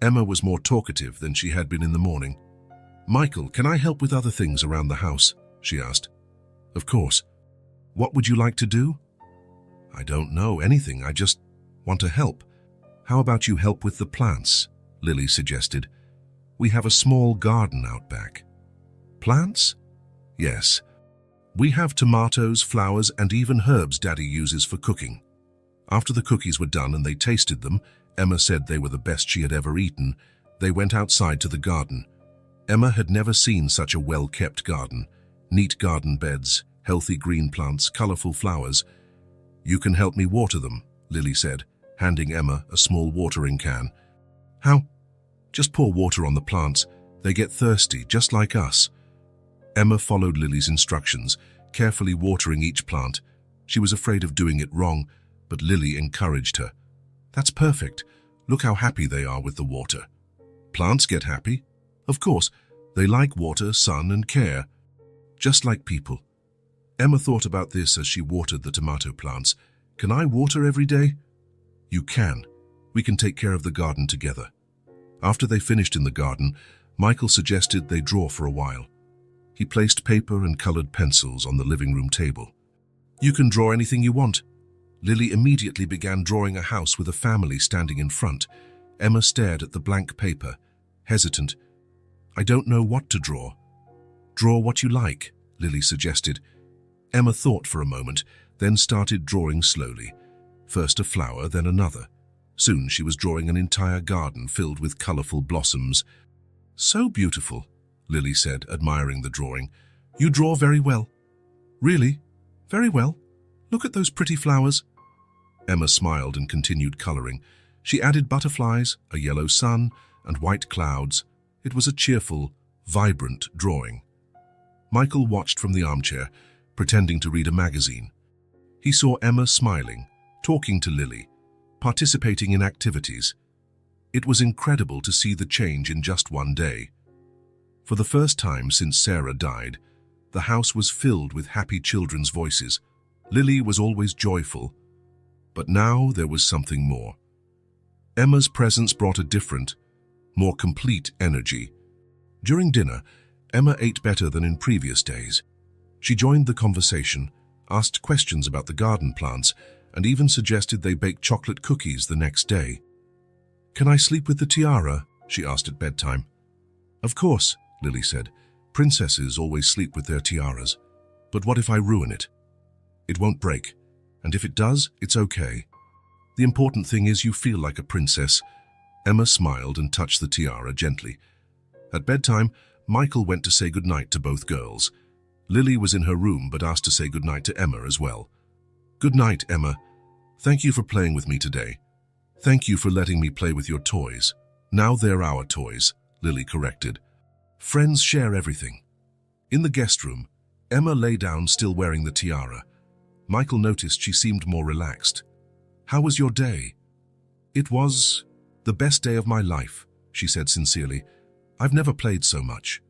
Emma was more talkative than she had been in the morning. Michael, can I help with other things around the house? She asked. Of course. What would you like to do? I don't know, anything. I just want to help. How about you help with the plants? Lily suggested. We have a small garden out back. Plants? Yes. We have tomatoes, flowers, and even herbs Daddy uses for cooking. After the cookies were done and they tasted them, Emma said they were the best she had ever eaten. They went outside to the garden. Emma had never seen such a well-kept garden. Neat garden beds, healthy green plants, colorful flowers. You can help me water them, Lily said, handing Emma a small watering can. How? Just pour water on the plants. They get thirsty, just like us. Emma followed Lily's instructions, carefully watering each plant. She was afraid of doing it wrong, but Lily encouraged her. That's perfect. Look how happy they are with the water. Plants get happy. Of course, they like water, sun, and care. Just like people. Emma thought about this as she watered the tomato plants. Can I water every day? You can. We can take care of the garden together. After they finished in the garden, Michael suggested they draw for a while. He placed paper and colored pencils on the living room table. You can draw anything you want. Lily immediately began drawing a house with a family standing in front. Emma stared at the blank paper, hesitant. I don't know what to draw. Draw what you like, Lily suggested. Emma thought for a moment, then started drawing slowly. First a flower, then another. Soon she was drawing an entire garden filled with colorful blossoms. So beautiful, Lily said, admiring the drawing. You draw very well. Really? Very well. Look at those pretty flowers. Emma smiled and continued coloring. She added butterflies, a yellow sun, and white clouds. It was a cheerful, vibrant drawing. Michael watched from the armchair, pretending to read a magazine. He saw Emma smiling, talking to Lily, participating in activities. It was incredible to see the change in just one day. For the first time since Sarah died, the house was filled with happy children's voices. Lily was always joyful, but now there was something more. Emma's presence brought a different, more complete energy. During dinner, Emma ate better than in previous days. She joined the conversation, asked questions about the garden plants, and even suggested they bake chocolate cookies the next day. Can I sleep with the tiara? She asked at bedtime. Of course, Lily said. Princesses always sleep with their tiaras. But what if I ruin it? It won't break, and if it does, it's okay. The important thing is you feel like a princess. Emma smiled and touched the tiara gently. At bedtime, Michael went to say goodnight to both girls. Lily was in her room but asked to say goodnight to Emma as well. Good night, Emma. Thank you for playing with me today. Thank you for letting me play with your toys. Now they're our toys, Lily corrected. Friends share everything. In the guest room, Emma lay down still wearing the tiara. Michael noticed she seemed more relaxed. How was your day? It was the best day of my life, she said sincerely. I've never played so much.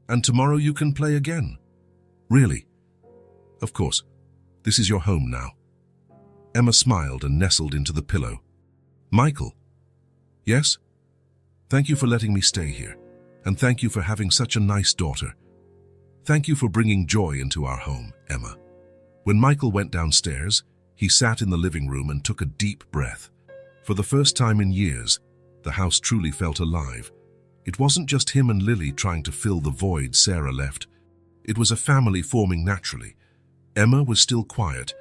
And tomorrow you can play again. Really? Of course. This is your home now. Emma smiled and nestled into the pillow. Michael? Yes? Thank you for letting me stay here. And thank you for having such a nice daughter. Thank you for bringing joy into our home, Emma. When Michael went downstairs, he sat in the living room and took a deep breath. For the first time in years, the house truly felt alive. It wasn't just him and Lily trying to fill the void Sarah left. It was a family forming naturally. Emma was still quiet,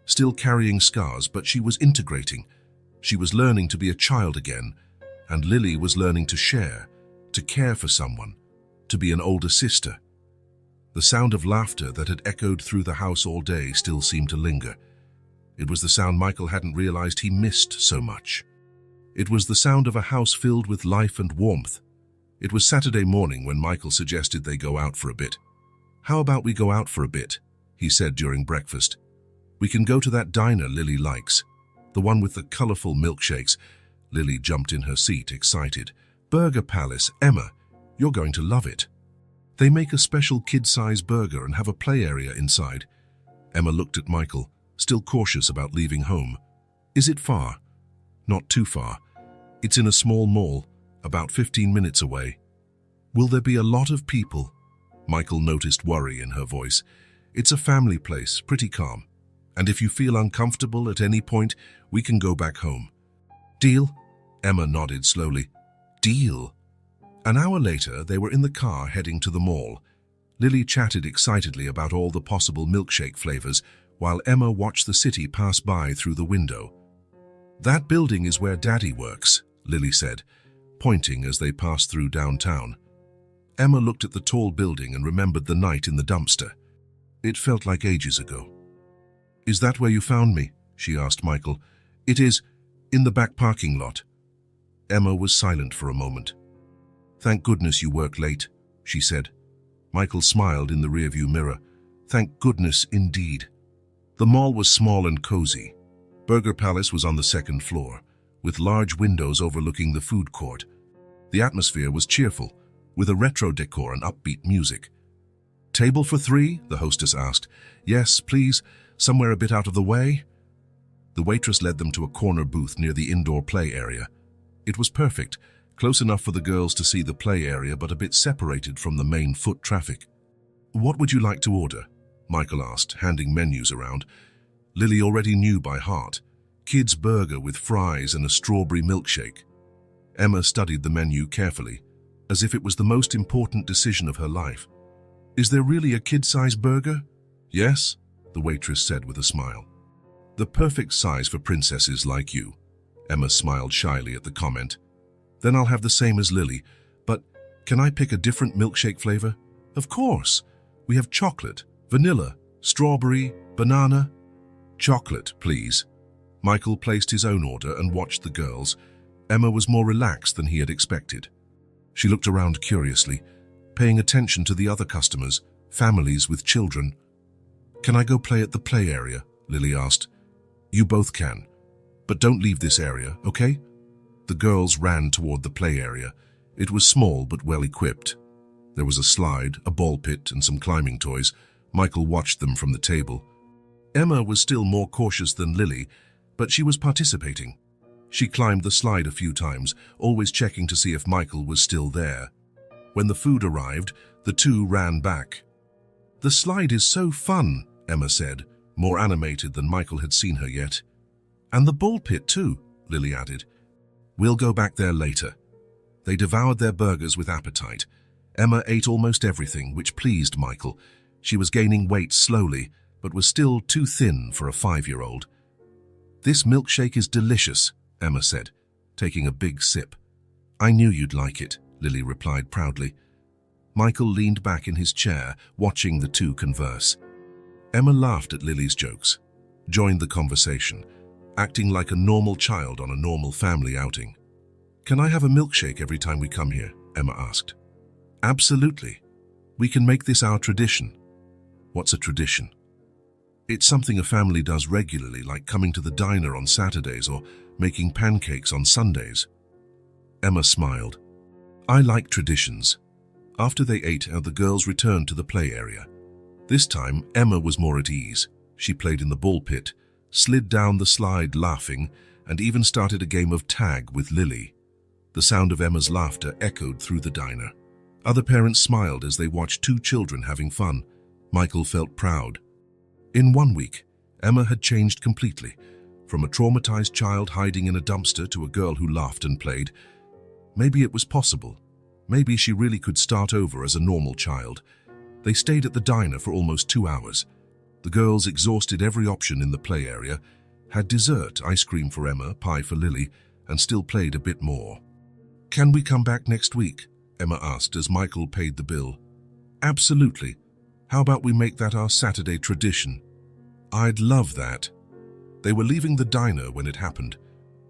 still carrying scars, but she was integrating. She was learning to be a child again, and Lily was learning to share, to care for someone, to be an older sister. The sound of laughter that had echoed through the house all day still seemed to linger. It was the sound Michael hadn't realized he missed so much. It was the sound of a house filled with life and warmth. It was Saturday morning when Michael suggested they go out for a bit. How about we go out for a bit? He said during breakfast. We can go to that diner Lily likes, the one with the colorful milkshakes. Lily jumped in her seat, excited. Burger Palace, Emma, you're going to love it. They make a special kid-size burger and have a play area inside. Emma looked at Michael, still cautious about leaving home. Is it far? Not too far. It's in a small mall, about 15 minutes away. Will there be a lot of people? Michael noticed worry in her voice. It's a family place, pretty calm. And if you feel uncomfortable at any point, we can go back home. Deal? Emma nodded slowly. Deal. An hour later, they were in the car heading to the mall. Lily chatted excitedly about all the possible milkshake flavors, while Emma watched the city pass by through the window. "That building is where Daddy works," Lily said, pointing as they passed through downtown. Emma looked at the tall building and remembered the night in the dumpster. It felt like ages ago. "Is that where you found me?" she asked Michael. "It is, in the back parking lot." Emma was silent for a moment. "Thank goodness you work late," she said. Michael smiled in the rearview mirror. "Thank goodness indeed." The mall was small and cozy. Burger Palace was on the second floor, with large windows overlooking the food court. The atmosphere was cheerful, with a retro decor and upbeat music. "Table for 3?" the hostess asked. "Yes, please. Somewhere a bit out of the way?" The waitress led them to a corner booth near the indoor play area. It was perfect, close enough for the girls to see the play area but a bit separated from the main foot traffic. "What would you like to order?" Michael asked, handing menus around. Lily already knew by heart. Kids' burger with fries and a strawberry milkshake. Emma studied the menu carefully, as if it was the most important decision of her life. "Is there really a kid-size burger?" "Yes," the waitress said with a smile. "The perfect size for princesses like you." Emma smiled shyly at the comment. "Then I'll have the same as Lily, but can I pick a different milkshake flavor?" "Of course. We have chocolate, vanilla, strawberry, banana." "Chocolate, please." Michael placed his own order and watched the girls. Emma was more relaxed than he had expected. She looked around curiously, paying attention to the other customers, families with children. "Can I go play at the play area?" Lily asked. "You both can. But don't leave this area, okay?" The girls ran toward the play area. It was small but well equipped. There was a slide, a ball pit, and some climbing toys. Michael watched them from the table. Emma was still more cautious than Lily, but she was participating. She climbed the slide a few times, always checking to see if Michael was still there. When the food arrived, the two ran back. "The slide is so fun," Emma said, more animated than Michael had seen her yet. "And the ball pit too," Lily added. "We'll go back there later." They devoured their burgers with appetite. Emma ate almost everything, which pleased Michael. She was gaining weight slowly, but was still too thin for a 5-year-old. "This milkshake is delicious," Emma said, taking a big sip. "I knew you'd like it," Lily replied proudly. Michael leaned back in his chair, watching the two converse. Emma laughed at Lily's jokes, joined the conversation, acting like a normal child on a normal family outing. "Can I have a milkshake every time we come here?" Emma asked. "Absolutely. We can make this our tradition." "What's a tradition?" "It's something a family does regularly, like coming to the diner on Saturdays or making pancakes on Sundays." Emma smiled. "I like traditions." After they ate, the girls returned to the play area. This time, Emma was more at ease. She played in the ball pit, slid down the slide laughing, and even started a game of tag with Lily. The sound of Emma's laughter echoed through the diner. Other parents smiled as they watched two children having fun. Michael felt proud. In 1 week, Emma had changed completely, from a traumatized child hiding in a dumpster to a girl who laughed and played. Maybe it was possible. Maybe she really could start over as a normal child. They stayed at the diner for almost 2 hours. The girls exhausted every option in the play area, had dessert, ice cream for Emma, pie for Lily, and still played a bit more. "Can we come back next week?" Emma asked as Michael paid the bill. "Absolutely. How about we make that our Saturday tradition?" "I'd love that." They were leaving the diner when it happened.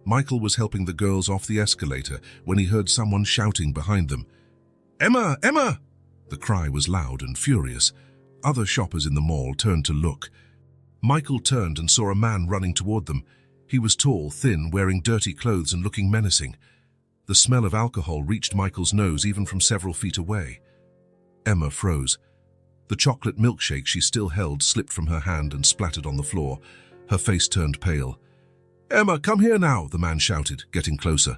Michael was helping the girls off the escalator when he heard someone shouting behind them. "Emma! Emma!" The cry was loud and furious. Other shoppers in the mall turned to look. Michael turned and saw a man running toward them. He was tall, thin, wearing dirty clothes and looking menacing. The smell of alcohol reached Michael's nose even from several feet away. Emma froze. The chocolate milkshake she still held slipped from her hand and splattered on the floor. Her face turned pale. "Emma, come here now," the man shouted, getting closer.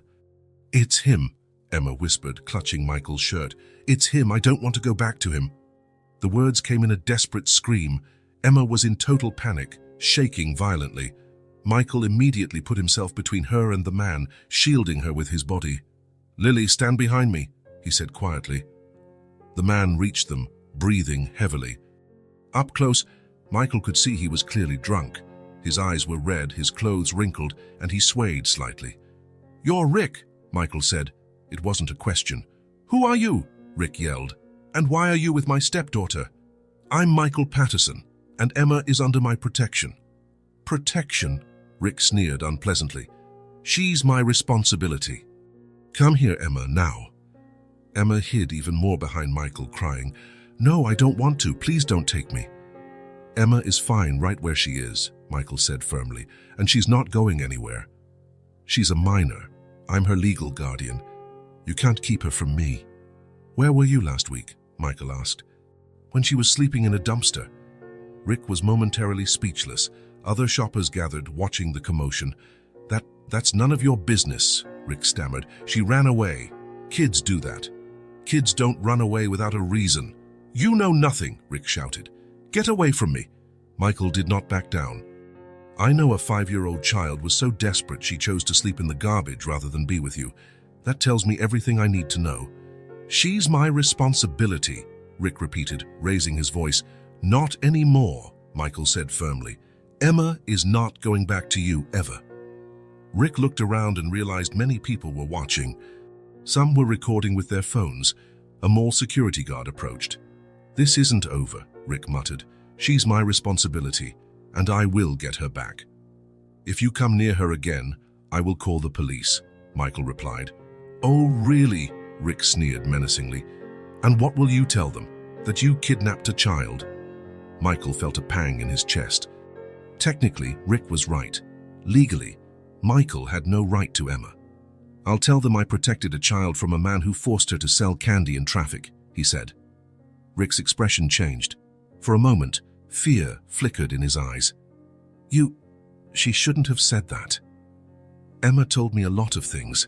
"It's him," Emma whispered, clutching Michael's shirt. "It's him. I don't want to go back to him." The words came in a desperate scream. Emma was in total panic, shaking violently. Michael immediately put himself between her and the man, shielding her with his body. "Lily, stand behind me," he said quietly. The man reached them, breathing heavily. Up close, Michael could see he was clearly drunk. His eyes were red, his clothes wrinkled, and he swayed slightly. "You're Rick," Michael said. It wasn't a question. "Who are you?" Rick yelled. "And why are you with my stepdaughter?" "I'm Michael Patterson, and Emma is under my protection." "Protection?" Rick sneered unpleasantly. "She's my responsibility." "Come here, Emma, now." Emma hid even more behind Michael, crying, "No, I don't want to. Please don't take me." "Emma is fine right where she is," Michael said firmly, "and she's not going anywhere. She's a minor. I'm her legal guardian. You can't keep her from me." "Where were you last week?" Michael asked. "When she was sleeping in a dumpster." Rick was momentarily speechless. Other shoppers gathered, watching the commotion. That's none of your business," Rick stammered. "She ran away. Kids do that. Kids don't run away without a reason." "You know nothing," Rick shouted. "Get away from me." Michael did not back down. "I know a 5-year-old child was so desperate she chose to sleep in the garbage rather than be with you. That tells me everything I need to know." "She's my responsibility," Rick repeated, raising his voice. "Not anymore," Michael said firmly. "Emma is not going back to you ever." Rick looked around and realized many people were watching. Some were recording with their phones. A mall security guard approached. "This isn't over," Rick muttered. "She's my responsibility, and I will get her back." "If you come near her again, I will call the police," Michael replied. "Oh, really?" Rick sneered menacingly. "And what will you tell them? That you kidnapped a child?" Michael felt a pang in his chest. Technically, Rick was right. Legally, Michael had no right to Emma. "I'll tell them I protected a child from a man who forced her to sell candy in traffic," he said. Rick's expression changed. For a moment, fear flickered in his eyes. She shouldn't have said that. Emma told me a lot of things.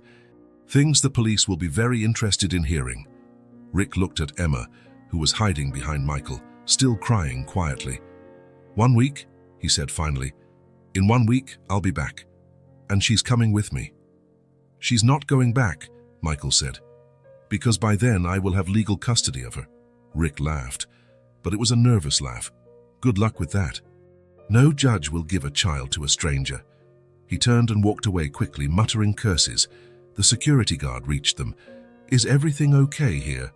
Things the police will be very interested in hearing." Rick looked at Emma, who was hiding behind Michael, still crying quietly. "1 week," he said finally. "In 1 week, I'll be back. And she's coming with me." "She's not going back," Michael said. "Because by then I will have legal custody of her." Rick laughed, but it was a nervous laugh. "Good luck with that. No judge will give a child to a stranger." He turned and walked away quickly, muttering curses. The security guard reached them. "Is everything okay here?"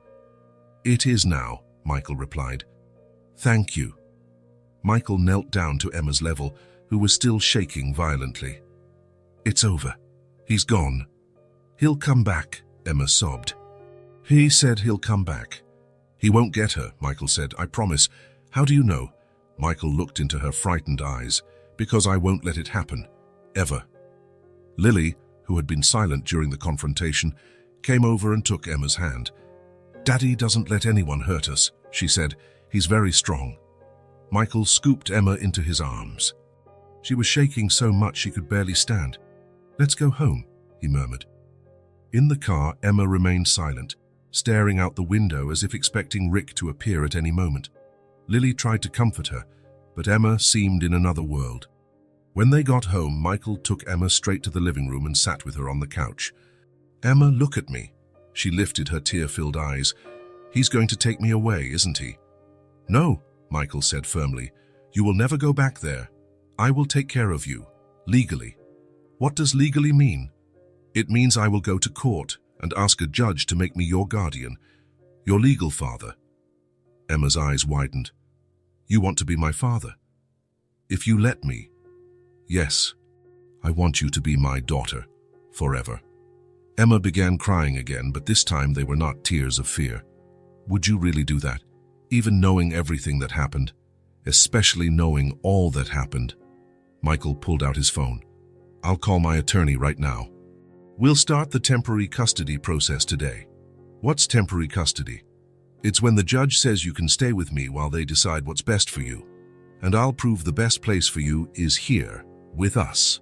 "It is now," Michael replied. "Thank you." Michael knelt down to Emma's level, who was still shaking violently. "It's over. He's gone." "He'll come back," Emma sobbed. "He said he'll come back." "He won't get her," Michael said. "I promise." "How do you know?" Michael looked into her frightened eyes. "Because I won't let it happen. Ever." Lily, who had been silent during the confrontation, came over and took Emma's hand. "Daddy doesn't let anyone hurt us," she said. "He's very strong." Michael scooped Emma into his arms. She was shaking so much she could barely stand. "Let's go home," he murmured. In the car, Emma remained silent, staring out the window as if expecting Rick to appear at any moment. Lily tried to comfort her, but Emma seemed in another world. When they got home, Michael took Emma straight to the living room and sat with her on the couch. "Emma, look at me." She lifted her tear-filled eyes. "He's going to take me away, isn't he?" "No," Michael said firmly. "You will never go back there. I will take care of you, legally." "What does legally mean?" "It means I will go to court and ask a judge to make me your guardian, your legal father." Emma's eyes widened. "You want to be my father?" "If you let me." "Yes, I want you to be my daughter, forever." Emma began crying again, but this time they were not tears of fear. "Would you really do that, even knowing everything that happened, especially knowing all that happened?" Michael pulled out his phone. "I'll call my attorney right now. We'll start the temporary custody process today." "What's temporary custody?" "It's when the judge says you can stay with me while they decide what's best for you. And I'll prove the best place for you is here, with us."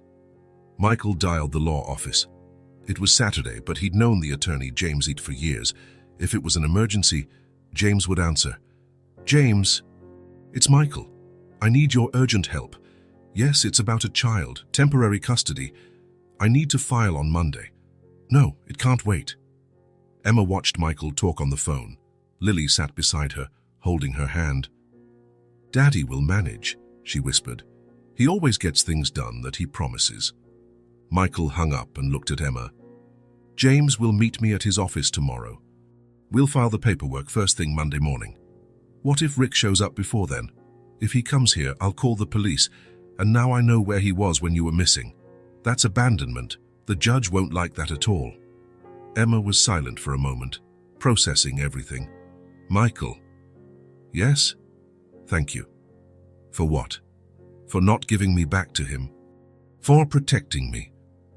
Michael dialed the law office. It was Saturday, but he'd known the attorney, James Eat, for years. If it was an emergency, James would answer. "James, it's Michael. I need your urgent help. Yes, it's about a child, temporary custody. I need to file on Monday." "No, it can't wait." Emma watched Michael talk on the phone. Lily sat beside her, holding her hand. "Daddy will manage," she whispered. "He always gets things done that he promises." Michael hung up and looked at Emma. "James will meet me at his office tomorrow. We'll file the paperwork first thing Monday morning. What if Rick shows up before then? If he comes here, I'll call the police, and now I know where he was when you were missing. That's abandonment. The judge won't like that at all." Emma was silent for a moment, processing everything. "Michael." "Yes?" "Thank you." "For what?" "For not giving me back to him. For protecting me.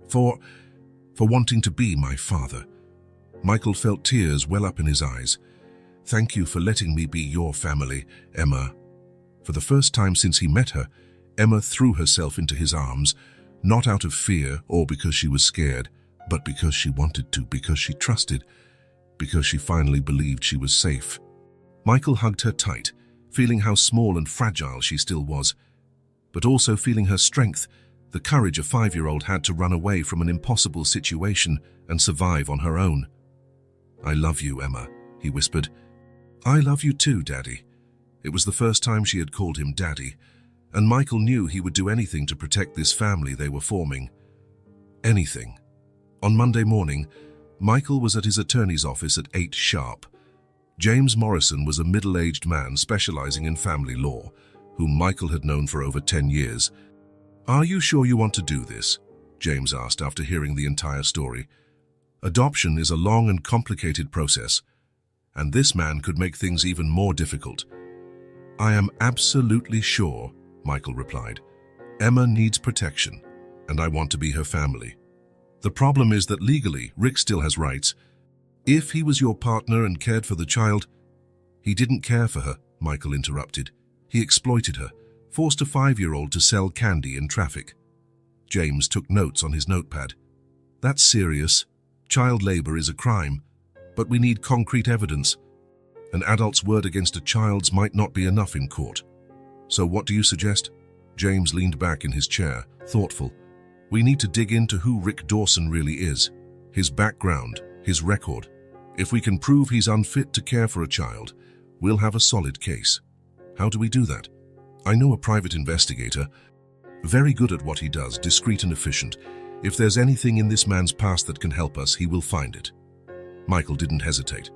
For wanting to be my father." Michael felt tears well up in his eyes. "Thank you for letting me be your family, Emma." For the first time since he met her, Emma threw herself into his arms, not out of fear or because she was scared, but because she wanted to, because she trusted, because she finally believed she was safe. Michael hugged her tight, feeling how small and fragile she still was, but also feeling her strength, the courage a 5-year-old had to run away from an impossible situation and survive on her own. "I love you, Emma," he whispered. "I love you too, Daddy." It was the first time she had called him Daddy, and Michael knew he would do anything to protect this family they were forming. Anything. On Monday morning, Michael was at his attorney's office at 8 sharp. James Morrison was a middle-aged man specializing in family law, whom Michael had known for over 10 years. "Are you sure you want to do this?" James asked after hearing the entire story. "Adoption is a long and complicated process, and this man could make things even more difficult." "I am absolutely sure," Michael replied. "Emma needs protection, and I want to be her family. The problem is that legally, Rick still has rights. If he was your partner and cared for the child—" "He didn't care for her," Michael interrupted. "He exploited her, forced a 5-year-old to sell candy in traffic." James took notes on his notepad. "That's serious. Child labor is a crime, but we need concrete evidence. An adult's word against a child's might not be enough in court. So what do you suggest?" James leaned back in his chair, thoughtful. "We need to dig into who Rick Dawson really is, his background, his record. If we can prove he's unfit to care for a child, we'll have a solid case. How do we do that? I know a private investigator, very good at what he does, discreet and efficient. If there's anything in this man's past that can help us, he will find it." Michael didn't hesitate.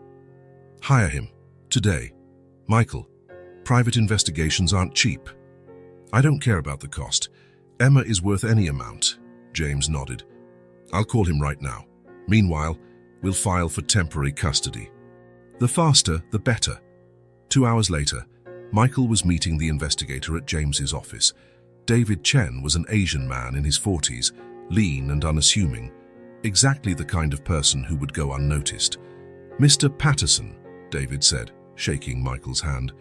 "Hire him. Today." "Michael, private investigations aren't cheap." "I don't care about the cost. Emma is worth any amount." James nodded. "I'll call him right now. Meanwhile, we'll file for temporary custody. The faster, the better." 2 hours later, Michael was meeting the investigator at James's office. David Chen was an Asian man in his 40s, lean and unassuming, exactly the kind of person who would go unnoticed. "Mr. Patterson," David said, shaking Michael's hand.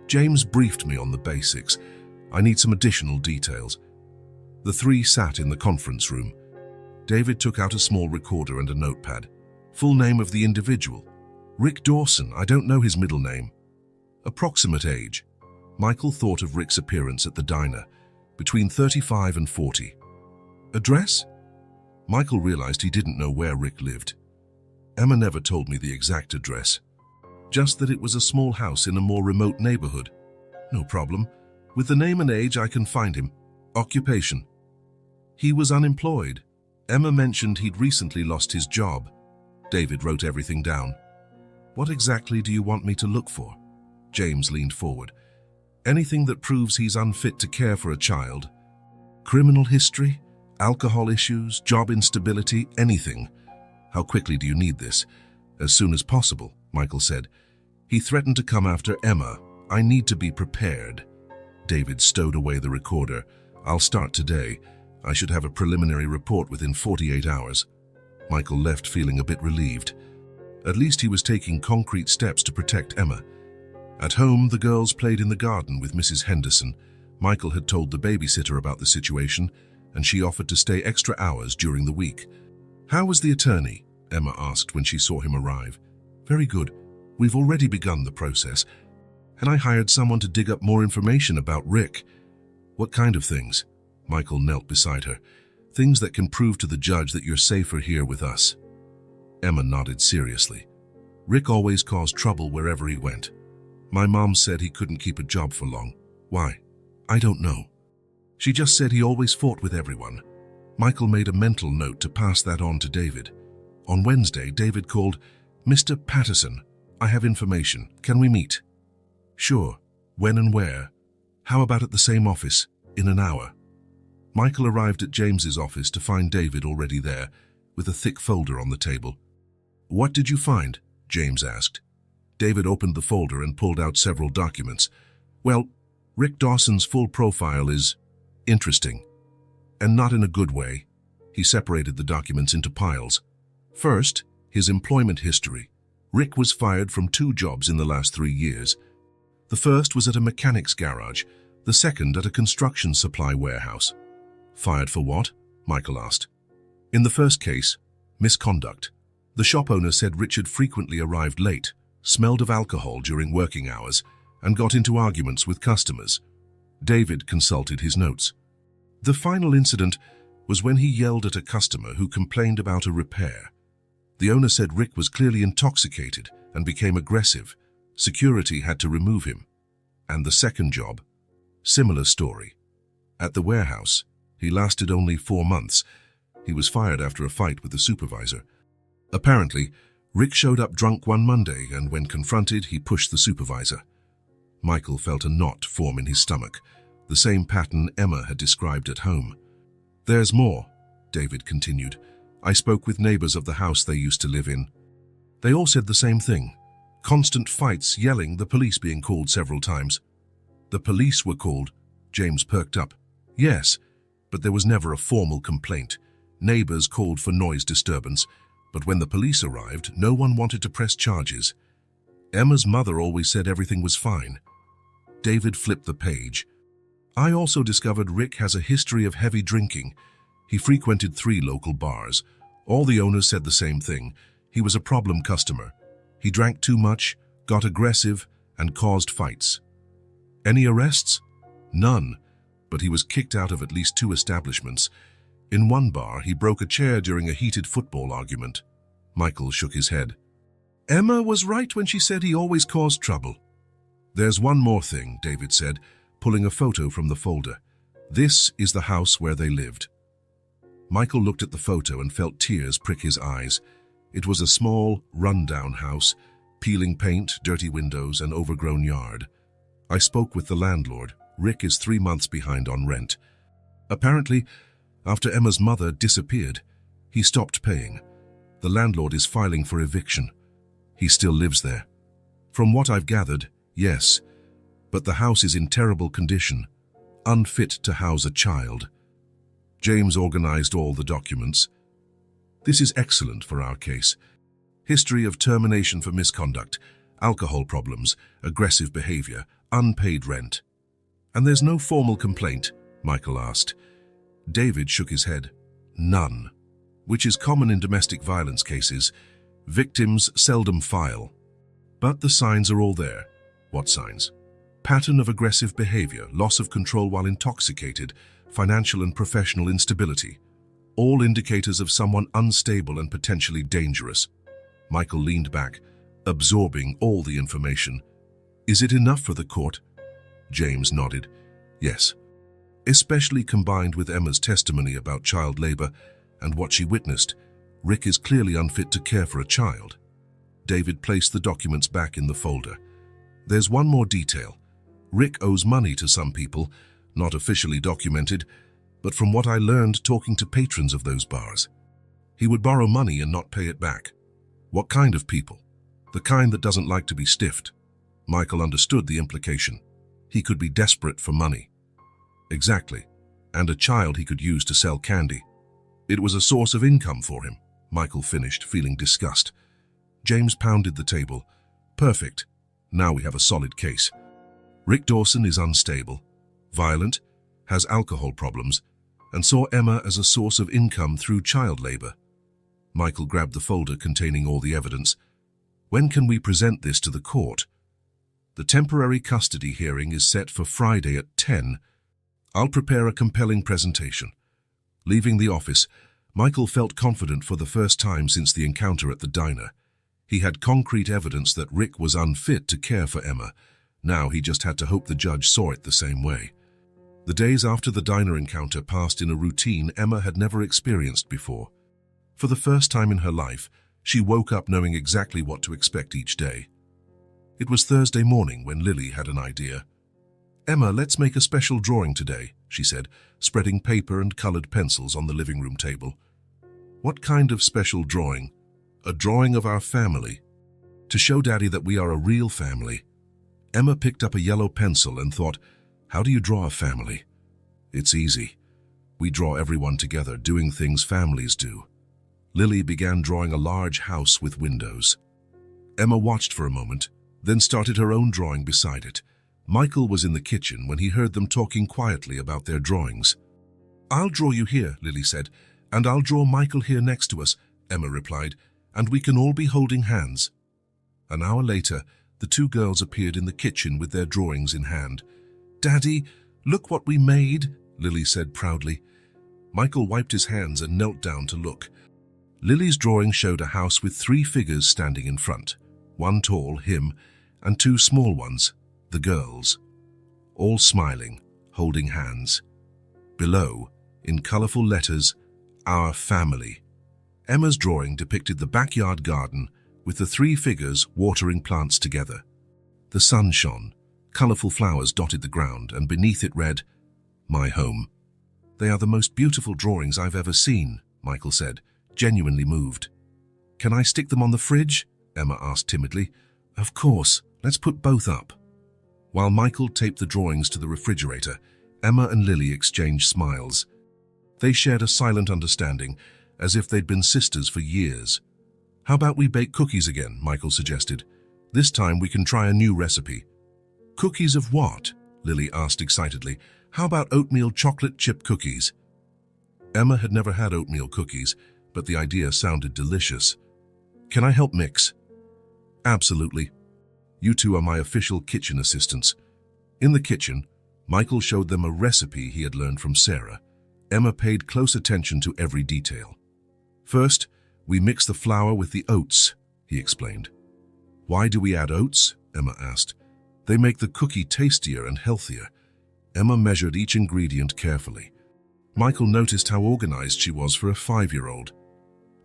"James briefed me on the basics. I need some additional details." The three sat in the conference room. David took out a small recorder and a notepad. "Full name of the individual?" "Rick Dawson. I don't know his middle name." "Approximate age?" Michael thought of Rick's appearance at the diner, between 35 and 40. "Address?" Michael realized he didn't know where Rick lived. "Emma never told me the exact address. Just that it was a small house in a more remote neighborhood." "No problem. With the name and age, I can find him." "Occupation?" "He was unemployed. Emma mentioned he'd recently lost his job." David wrote everything down. "What exactly do you want me to look for?" James leaned forward. "Anything that proves he's unfit to care for a child. Criminal history, alcohol issues, job instability, anything." "How quickly do you need this?" "As soon as possible," Michael said. "He threatened to come after Emma. I need to be prepared." David stowed away the recorder. "I'll start today. I should have a preliminary report within 48 hours. Michael left feeling a bit relieved. At least he was taking concrete steps to protect Emma. At home, the girls played in the garden with Mrs. Henderson. Michael had told the babysitter about the situation, and she offered to stay extra hours during the week. "How was the attorney?" Emma asked when she saw him arrive. "Very good. We've already begun the process. And I hired someone to dig up more information about Rick." "What kind of things?" Michael knelt beside her. "Things that can prove to the judge that you're safer here with us." Emma nodded seriously. "Rick always caused trouble wherever he went." My mom said he couldn't keep a job for long. Why? I don't know. She just said he always fought with everyone. Michael made a mental note to pass that on to David. On Wednesday, David called, "Mr. Patterson, I have information. Can we meet?" "Sure. When and where?" "How about at the same office, in an hour?" Michael arrived at James's office to find David already there, with a thick folder on the table. "What did you find?" James asked. David opened the folder and pulled out several documents. "Well, Rick Dawson's full profile is interesting, and not in a good way." He separated the documents into piles. First, his employment history. Rick was fired from 2 jobs in the last 3 years. The first was at a mechanic's garage, the second at a construction supply warehouse. "Fired for what?" Michael asked. "In the first case, misconduct. The shop owner said Richard frequently arrived late, smelled of alcohol during working hours, and got into arguments with customers." David consulted his notes. "The final incident was when he yelled at a customer who complained about a repair. The owner said Rick was clearly intoxicated and became aggressive. Security had to remove him." "And the second job?" "Similar story. At the warehouse, he lasted only 4 months. He was fired after a fight with the supervisor. Apparently, Rick showed up drunk one Monday, and when confronted, he pushed the supervisor." Michael felt a knot form in his stomach, the same pattern Emma had described at home. "There's more," David continued. "I spoke with neighbors of the house they used to live in. They all said the same thing. Constant fights, yelling, the police being called several times." "The police were called?" James perked up. "Yes, but there was never a formal complaint. Neighbors called for noise disturbance, but when the police arrived, no one wanted to press charges. Emma's mother always said everything was fine." David flipped the page. "I also discovered Rick has a history of heavy drinking. He frequented 3 local bars. All the owners said the same thing. He was a problem customer. He drank too much, got aggressive, and caused fights." "Any arrests?" "None, but he was kicked out of at least 2 establishments. In one bar, he broke a chair during a heated football argument." Michael shook his head. "Emma was right when she said he always caused trouble." "There's one more thing," David said, pulling a photo from the folder. "This is the house where they lived." Michael looked at the photo and felt tears prick his eyes. It was a small, run-down house, peeling paint, dirty windows, and overgrown yard. "I spoke with the landlord. Rick is 3 months behind on rent. Apparently, after Emma's mother disappeared, he stopped paying. The landlord is filing for eviction. He still lives there." "From what I've gathered, yes, but the house is in terrible condition, unfit to house a child." James organized all the documents. "This is excellent for our case. History of termination for misconduct, alcohol problems, aggressive behavior, unpaid rent." "And there's no formal complaint?" Michael asked. David shook his head. "None, which is common in domestic violence cases. Victims seldom file. But the signs are all there." "What signs?" "Pattern of aggressive behavior, loss of control while intoxicated, financial and professional instability. All indicators of someone unstable and potentially dangerous." Michael leaned back, absorbing all the information. "Is it enough for the court?" James nodded. "Yes. Especially combined with Emma's testimony about child labor and what she witnessed, Rick is clearly unfit to care for a child." David placed the documents back in the folder. "There's one more detail. Rick owes money to some people, not officially documented, but from what I learned talking to patrons of those bars. He would borrow money and not pay it back." "What kind of people?" "The kind that doesn't like to be stiffed." Michael understood the implication. He could be desperate for money. "Exactly. And a child he could use to sell candy." "It was a source of income for him," Michael finished, feeling disgust. James pounded the table. "Perfect. Now we have a solid case. Rick Dawson is unstable, violent, has alcohol problems, and saw Emma as a source of income through child labor." Michael grabbed the folder containing all the evidence. "When can we present this to the court?" "The temporary custody hearing is set for Friday at 10. I'll prepare a compelling presentation." Leaving the office, Michael felt confident for the first time since the encounter at the diner. He had concrete evidence that Rick was unfit to care for Emma, Now he just had to hope the judge saw it the same way. The days after the diner encounter passed in a routine Emma had never experienced before. For the first time in her life, she woke up knowing exactly what to expect each day. It was Thursday morning when Lily had an idea. "Emma, let's make a special drawing today," she said, spreading paper and colored pencils on the living room table. "What kind of special drawing?" "A drawing of our family. To show Daddy that we are a real family." Emma picked up a yellow pencil and thought, how do you draw a family? It's easy. We draw everyone together, doing things families do. Lily began drawing a large house with windows. Emma watched for a moment, then started her own drawing beside it. Michael was in the kitchen when he heard them talking quietly about their drawings. "I'll draw you here," Lily said, "and I'll draw Michael here next to us," Emma replied, "and we can all be holding hands." An hour later, the two girls appeared in the kitchen with their drawings in hand. "Daddy, look what we made," Lily said proudly. Michael wiped his hands and knelt down to look. Lily's drawing showed a house with 3 figures standing in front, one tall, him, and 2 small ones, the girls, all smiling, holding hands. Below, in colorful letters, "Our family." Emma's drawing depicted the backyard garden with the 3 figures watering plants together. The sun shone. Colorful flowers dotted the ground, and beneath it read, "My home." "They are the most beautiful drawings I've ever seen," Michael said, genuinely moved. "Can I stick them on the fridge?" Emma asked timidly. "Of course, let's put both up." While Michael taped the drawings to the refrigerator, Emma and Lily exchanged smiles. They shared a silent understanding, as if they'd been sisters for years. "How about we bake cookies again?" Michael suggested. "This time we can try a new recipe." "Cookies of what?" Lily asked excitedly. "How about oatmeal chocolate chip cookies?" Emma had never had oatmeal cookies, but the idea sounded delicious. "Can I help mix?" "Absolutely. You two are my official kitchen assistants." In the kitchen, Michael showed them a recipe he had learned from Sarah. Emma paid close attention to every detail. "First, we mix the flour with the oats," he explained. "Why do we add oats?" Emma asked. "They make the cookie tastier and healthier." Emma measured each ingredient carefully. Michael noticed how organized she was for a 5-year-old.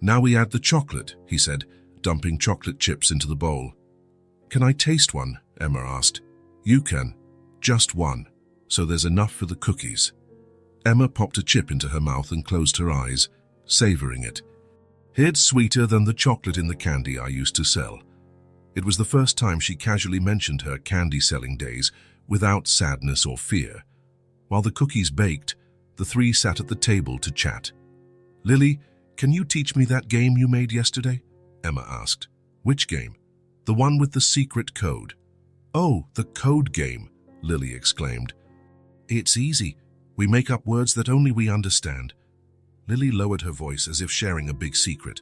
"Now we add the chocolate," he said, dumping chocolate chips into the bowl. "Can I taste one?" Emma asked. "You can. Just one, so there's enough for the cookies." Emma popped a chip into her mouth and closed her eyes, savoring it. "It's sweeter than the chocolate in the candy I used to sell." It was the first time she casually mentioned her candy-selling days without sadness or fear. While the cookies baked, the 3 sat at the table to chat. "Lily, can you teach me that game you made yesterday?" Emma asked. "Which game?" "The one with the secret code." "Oh, the code game," Lily exclaimed. "It's easy. We make up words that only we understand." Lily lowered her voice as if sharing a big secret.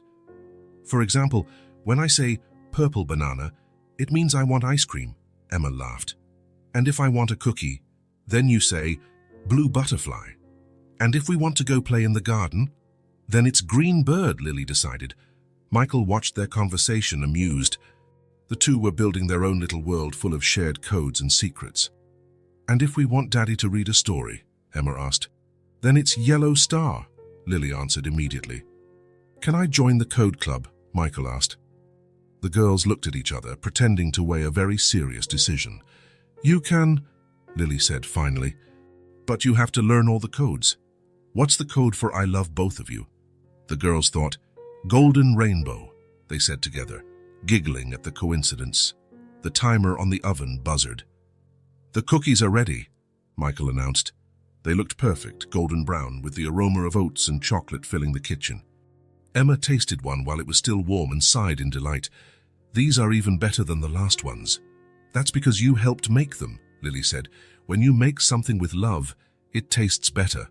"For example, when I say purple banana, it means I want ice cream," Emma laughed. "And if I want a cookie, then you say blue butterfly. And if we want to go play in the garden, then it's green bird," Lily decided. Michael watched their conversation, amused. The two were building their own little world full of shared codes and secrets. "And if we want Daddy to read a story?" Emma asked. "Then it's yellow star," Lily answered immediately. "Can I join the code club?" Michael asked. The girls looked at each other, pretending to weigh a very serious decision. "You can," Lily said finally, "but you have to learn all the codes." "What's the code for I love both of you?" The girls thought. "Golden rainbow," they said together, giggling at the coincidence. The timer on the oven buzzed. "The cookies are ready," Michael announced. They looked perfect, golden brown, with the aroma of oats and chocolate filling the kitchen. Emma tasted one while it was still warm and sighed in delight. "These are even better than the last ones." "That's because you helped make them," Lily said. "When you make something with love, it tastes better."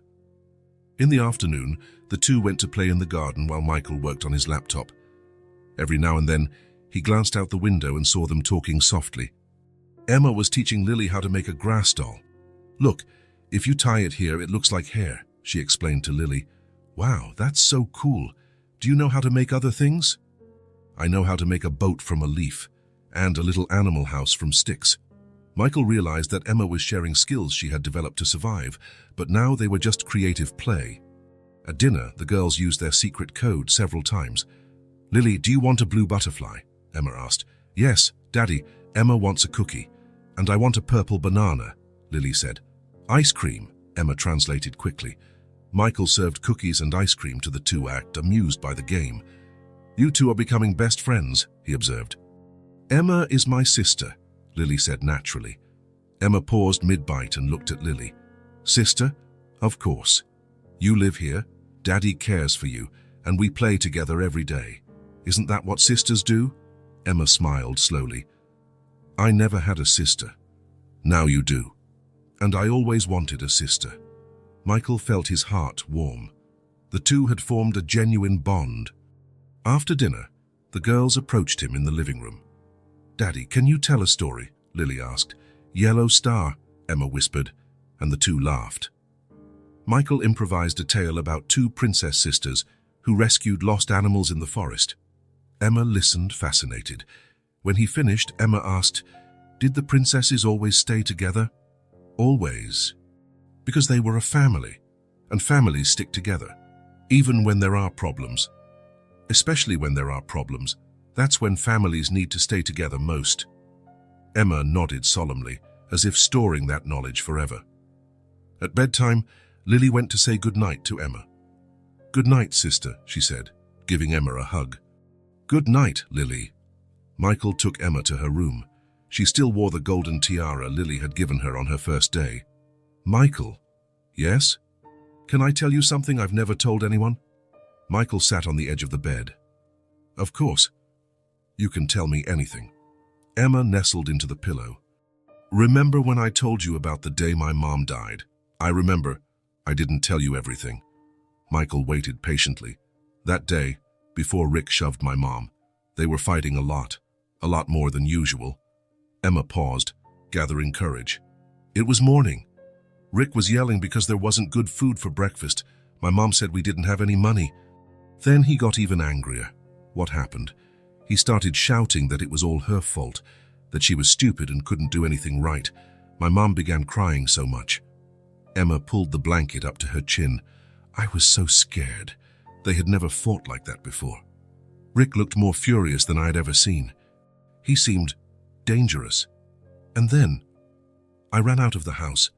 In the afternoon, the two went to play in the garden while Michael worked on his laptop. Every now and then, he glanced out the window and saw them talking softly. Emma was teaching Lily how to make a grass doll. "Look, if you tie it here, it looks like hair," she explained to Lily. "Wow, that's so cool. Do you know how to make other things?" "I know how to make a boat from a leaf and a little animal house from sticks." Michael realized that Emma was sharing skills she had developed to survive, but now they were just creative play. At dinner, the girls used their secret code several times. "Lily, do you want a blue butterfly?" Emma asked. "Yes, Daddy. Emma wants a cookie. And I want a purple banana," Lily said. "Ice cream," Emma translated quickly. Michael served cookies and ice cream to the two, amused by the game. "You two are becoming best friends," he observed. "Emma is my sister," Lily said naturally. Emma paused mid-bite and looked at Lily. "Sister? Of course. You live here, Daddy cares for you, and we play together every day. Isn't that what sisters do?" Emma smiled slowly. "I never had a sister. Now you do. And I always wanted a sister." Michael felt his heart warm. The two had formed a genuine bond. After dinner, the girls approached him in the living room. "Daddy, can you tell a story?" Lily asked. "Yellow Star," Emma whispered, and the two laughed. Michael improvised a tale about two princess sisters who rescued lost animals in the forest. Emma listened, fascinated. When he finished, Emma asked, "Did the princesses always stay together?" "Always. Because they were a family, and families stick together, even when there are problems. Especially when there are problems, that's when families need to stay together most." Emma nodded solemnly, as if storing that knowledge forever. At bedtime, Lily went to say goodnight to Emma. "Good night, sister," she said, giving Emma a hug. "Good night, Lily." Michael took Emma to her room. She still wore the golden tiara Lily had given her on her first day. "Michael." "Yes? Can I tell you something I've never told anyone?" Michael sat on the edge of the bed. "Of course. You can tell me anything." Emma nestled into the pillow. "Remember when I told you about the day my mom died? I remember. I didn't tell you everything." Michael waited patiently. "That day, before Rick shoved my mom, they were fighting a lot more than usual." Emma paused, gathering courage. "It was morning. Rick was yelling because there wasn't good food for breakfast. My mom said we didn't have any money. Then he got even angrier. What happened? He started shouting that it was all her fault, that she was stupid and couldn't do anything right. My mom began crying so much." Emma pulled the blanket up to her chin. "I was so scared. They had never fought like that before. Rick looked more furious than I had ever seen. He seemed dangerous. And then I ran out of the house.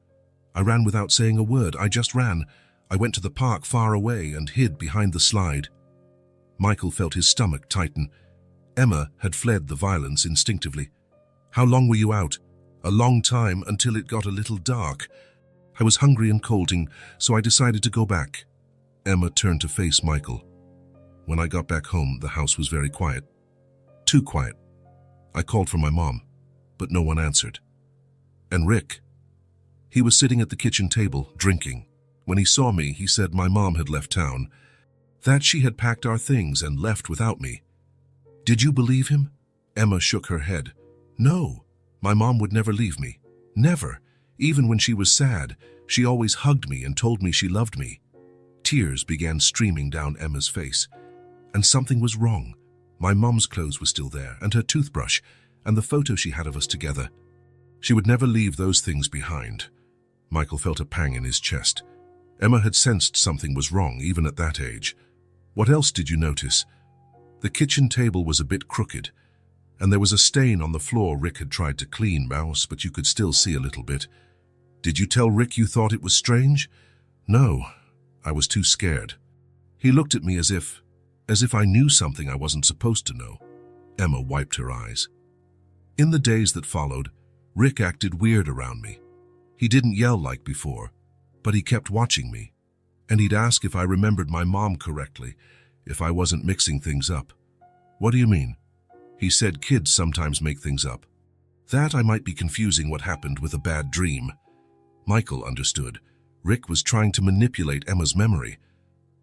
I ran without saying a word. I just ran. I went to the park far away and hid behind the slide." Michael felt his stomach tighten. Emma had fled the violence instinctively. "How long were you out?" "A long time, until it got a little dark. I was hungry and cold, so I decided to go back." Emma turned to face Michael. "When I got back home, the house was very quiet. Too quiet. I called for my mom, but no one answered. And Rick? He was sitting at the kitchen table, drinking. When he saw me, he said my mom had left town, that she had packed our things and left without me." "Did you believe him?" Emma shook her head. "No, my mom would never leave me. Never. Even when she was sad, she always hugged me and told me she loved me." Tears began streaming down Emma's face. "And something was wrong. My mom's clothes were still there, and her toothbrush, and the photo she had of us together. She would never leave those things behind." Michael felt a pang in his chest. Emma had sensed something was wrong, even at that age. "What else did you notice?" "The kitchen table was a bit crooked, and there was a stain on the floor Rick had tried to clean, Mouse, but you could still see a little bit." "Did you tell Rick you thought it was strange?" "No, I was too scared. He looked at me as if I knew something I wasn't supposed to know." Emma wiped her eyes. "In the days that followed, Rick acted weird around me. He didn't yell like before, but he kept watching me, and he'd ask if I remembered my mom correctly, if I wasn't mixing things up." "What do you mean?" "He said kids sometimes make things up. That I might be confusing what happened with a bad dream." Michael understood. Rick was trying to manipulate Emma's memory.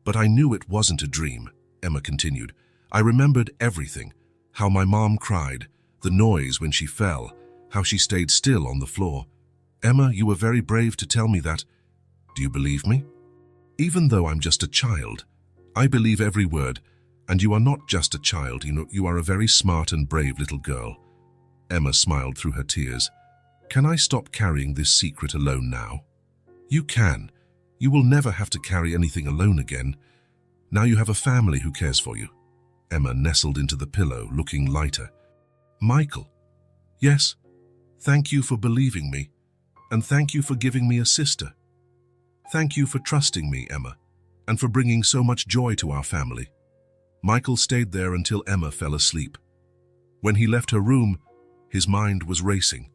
"But I knew it wasn't a dream," Emma continued. "I remembered everything. How my mom cried, the noise when she fell, how she stayed still on the floor. Emma, you were very brave to tell me that. Do you believe me?" "Even though I'm just a child, I believe every word, and you are not just a child, you are a very smart and brave little girl." Emma smiled through her tears. Can I stop carrying this secret alone now? You can. You will never have to carry anything alone again. Now you have a family who cares for you. Emma nestled into the pillow, looking lighter. Michael. Yes. Thank you for believing me. And thank you for giving me a sister. Thank you for trusting me, Emma, and for bringing so much joy to our family. Michael stayed there until Emma fell asleep. When he left her room, his mind was racing.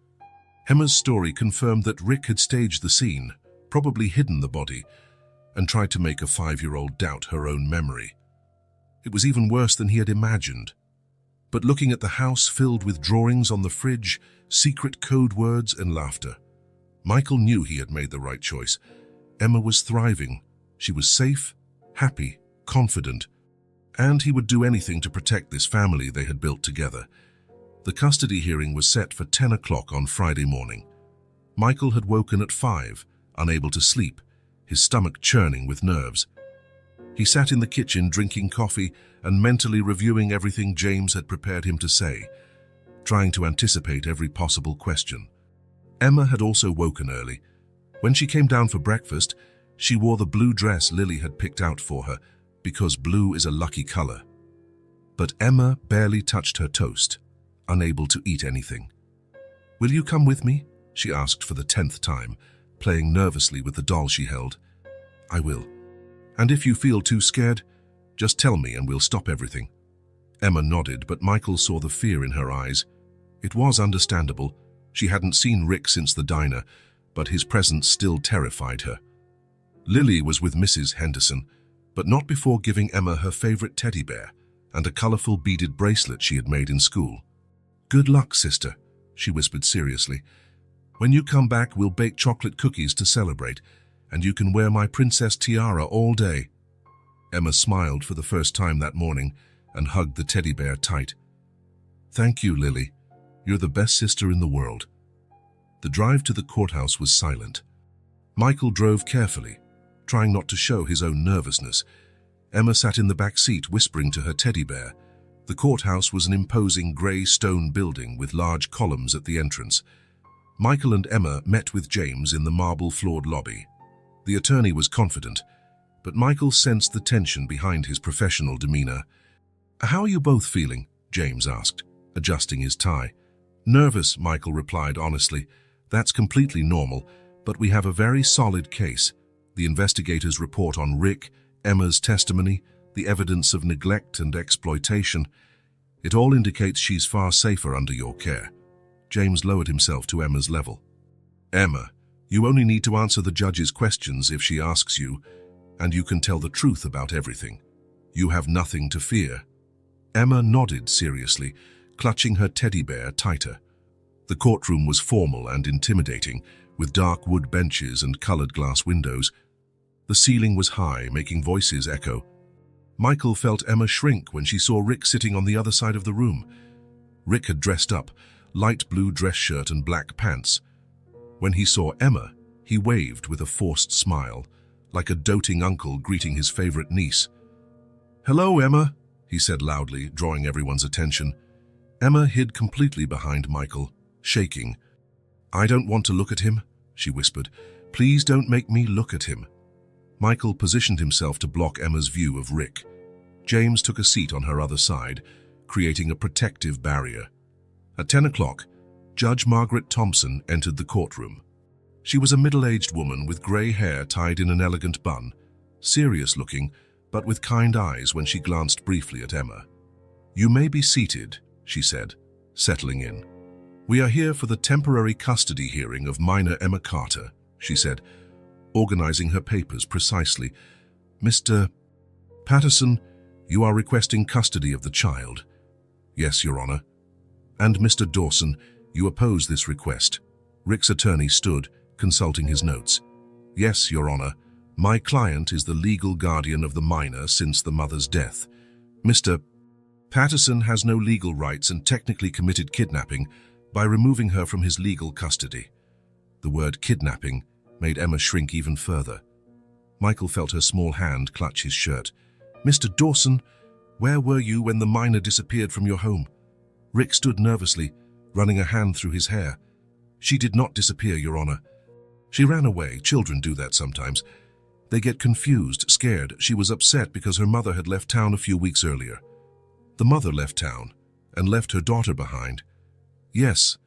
Emma's story confirmed that Rick had staged the scene, probably hidden the body, and tried to make a 5-year-old doubt her own memory. It was even worse than he had imagined. But looking at the house filled with drawings on the fridge, secret code words and laughter, Michael knew he had made the right choice. Emma was thriving. She was safe, happy, confident, and he would do anything to protect this family they had built together. The custody hearing was set for 10 o'clock on Friday morning. Michael had woken at 5, unable to sleep, his stomach churning with nerves. He sat in the kitchen drinking coffee and mentally reviewing everything James had prepared him to say, trying to anticipate every possible question. Emma had also woken early. When she came down for breakfast, she wore the blue dress Lily had picked out for her, because blue is a lucky color. But Emma barely touched her toast, unable to eat anything. "Will you come with me?" she asked for the 10th time, playing nervously with the doll she held. "I will. And if you feel too scared, just tell me and we'll stop everything." Emma nodded, but Michael saw the fear in her eyes. It was understandable. She hadn't seen Rick since the diner, but his presence still terrified her. Lily was with Mrs. Henderson, but not before giving Emma her favorite teddy bear and a colorful beaded bracelet she had made in school. "Good luck, sister," she whispered seriously. "When you come back, we'll bake chocolate cookies to celebrate, and you can wear my princess tiara all day." Emma smiled for the first time that morning and hugged the teddy bear tight. "Thank you, Lily. You're the best sister in the world." The drive to the courthouse was silent. Michael drove carefully, trying not to show his own nervousness. Emma sat in the back seat, whispering to her teddy bear. The courthouse was an imposing grey stone building with large columns at the entrance. Michael and Emma met with James in the marble-floored lobby. The attorney was confident, but Michael sensed the tension behind his professional demeanor. "How are you both feeling?" James asked, adjusting his tie. "Nervous," Michael replied honestly. "That's completely normal, but we have a very solid case. The investigators' report on Rick, Emma's testimony, the evidence of neglect and exploitation. It all indicates she's far safer under your care." James lowered himself to Emma's level. "Emma, you only need to answer the judge's questions if she asks you, and you can tell the truth about everything. You have nothing to fear." Emma nodded seriously, clutching her teddy bear tighter. The courtroom was formal and intimidating, with dark wood benches and colored glass windows. The ceiling was high, making voices echo. Michael felt Emma shrink when she saw Rick sitting on the other side of the room. Rick had dressed up, light blue dress shirt and black pants. When he saw Emma, he waved with a forced smile, like a doting uncle greeting his favorite niece. "Hello, Emma," he said loudly, drawing everyone's attention. Emma hid completely behind Michael, shaking. "I don't want to look at him," she whispered. "Please don't make me look at him." Michael positioned himself to block Emma's view of Rick. James took a seat on her other side, creating a protective barrier. At 10 o'clock, Judge Margaret Thompson entered the courtroom. She was a middle-aged woman with grey hair tied in an elegant bun, serious-looking, but with kind eyes when she glanced briefly at Emma. "You may be seated," she said, settling in. "We are here for the temporary custody hearing of minor Emma Carter," she said, organizing her papers precisely. "Mr. Patterson, you are requesting custody of the child." "Yes, Your Honor." "And Mr. Dawson, you oppose this request." Rick's attorney stood, consulting his notes. "Yes, Your Honor. My client is the legal guardian of the minor since the mother's death. Mr. Patterson has no legal rights and technically committed kidnapping by removing her from his legal custody." The word kidnapping made Emma shrink even further. Michael felt her small hand clutch his shirt. "Mr. Dawson, where were you when the minor disappeared from your home?" Rick stood nervously, running a hand through his hair. She did not disappear, Your Honor. She ran away. Children do that sometimes. They get confused, scared. She was upset because her mother had left town a few weeks earlier. The mother left town and left her daughter behind. Yes,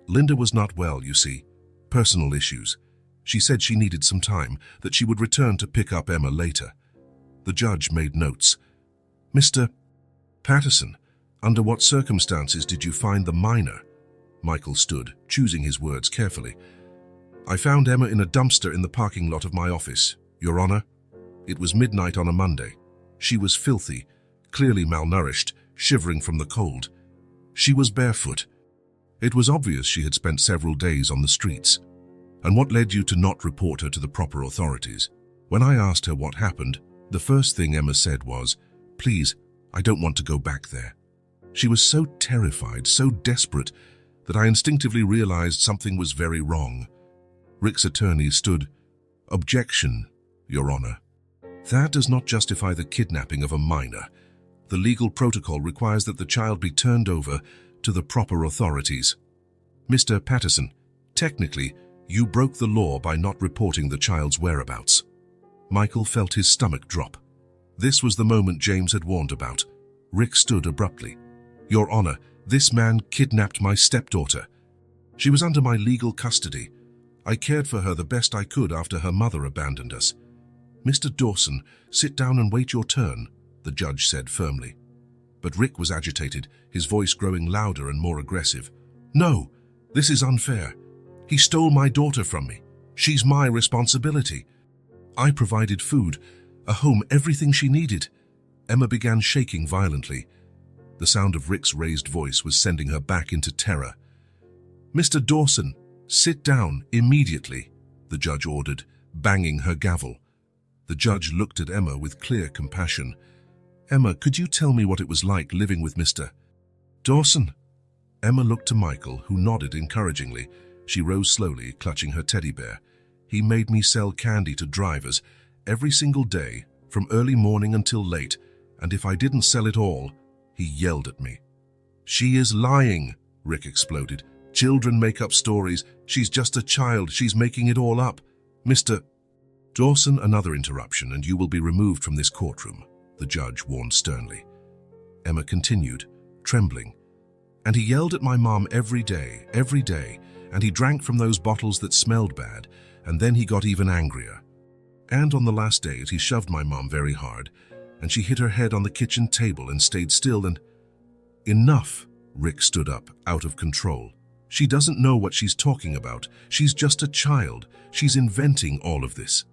Linda was not well, you see. Personal issues. She said she needed some time, that she would return to pick up Emma later. The judge made notes. Mr. Patterson, under what circumstances did you find the minor? Michael stood, choosing his words carefully. I found Emma in a dumpster in the parking lot of my office, Your Honor. It was midnight on a Monday. She was filthy, clearly malnourished, shivering from the cold. She was barefoot. It was obvious she had spent several days on the streets. And what led you to not report her to the proper authorities? When I asked her what happened, the first thing Emma said was, Please, I don't want to go back there. She was so terrified, so desperate, that I instinctively realized something was very wrong. Rick's attorney stood. Objection, Your Honor. That does not justify the kidnapping of a minor. The legal protocol requires that the child be turned over to the proper authorities. Mr. Patterson, technically, you broke the law by not reporting the child's whereabouts. Michael felt his stomach drop. This was the moment James had warned about. Rick stood abruptly. Your Honor, this man kidnapped my stepdaughter. She was under my legal custody. I cared for her the best I could after her mother abandoned us. Mr. Dawson, sit down and wait your turn, the judge said firmly. But Rick was agitated, his voice growing louder and more aggressive. No, this is unfair. He stole my daughter from me. She's my responsibility. I provided food, a home, everything she needed. Emma began shaking violently. The sound of Rick's raised voice was sending her back into terror. Mr. Dawson, sit down immediately, the judge ordered, banging her gavel. The judge looked at Emma with clear compassion. Emma, could you tell me what it was like living with Mr. Dawson? Emma looked to Michael, who nodded encouragingly. She rose slowly, clutching her teddy bear. He made me sell candy to drivers every single day, from early morning until late, and if I didn't sell it all, he yelled at me. She is lying, Rick exploded. Children make up stories. She's just a child. She's making it all up. Mr. Dawson, another interruption, and you will be removed from this courtroom, the judge warned sternly. Emma continued, trembling. And he yelled at my mom every day, and he drank from those bottles that smelled bad, and then he got even angrier. And on the last day, he shoved my mom very hard, and she hit her head on the kitchen table and stayed still and... Enough, Rick stood up, out of control. She doesn't know what she's talking about. She's just a child. She's inventing all of this.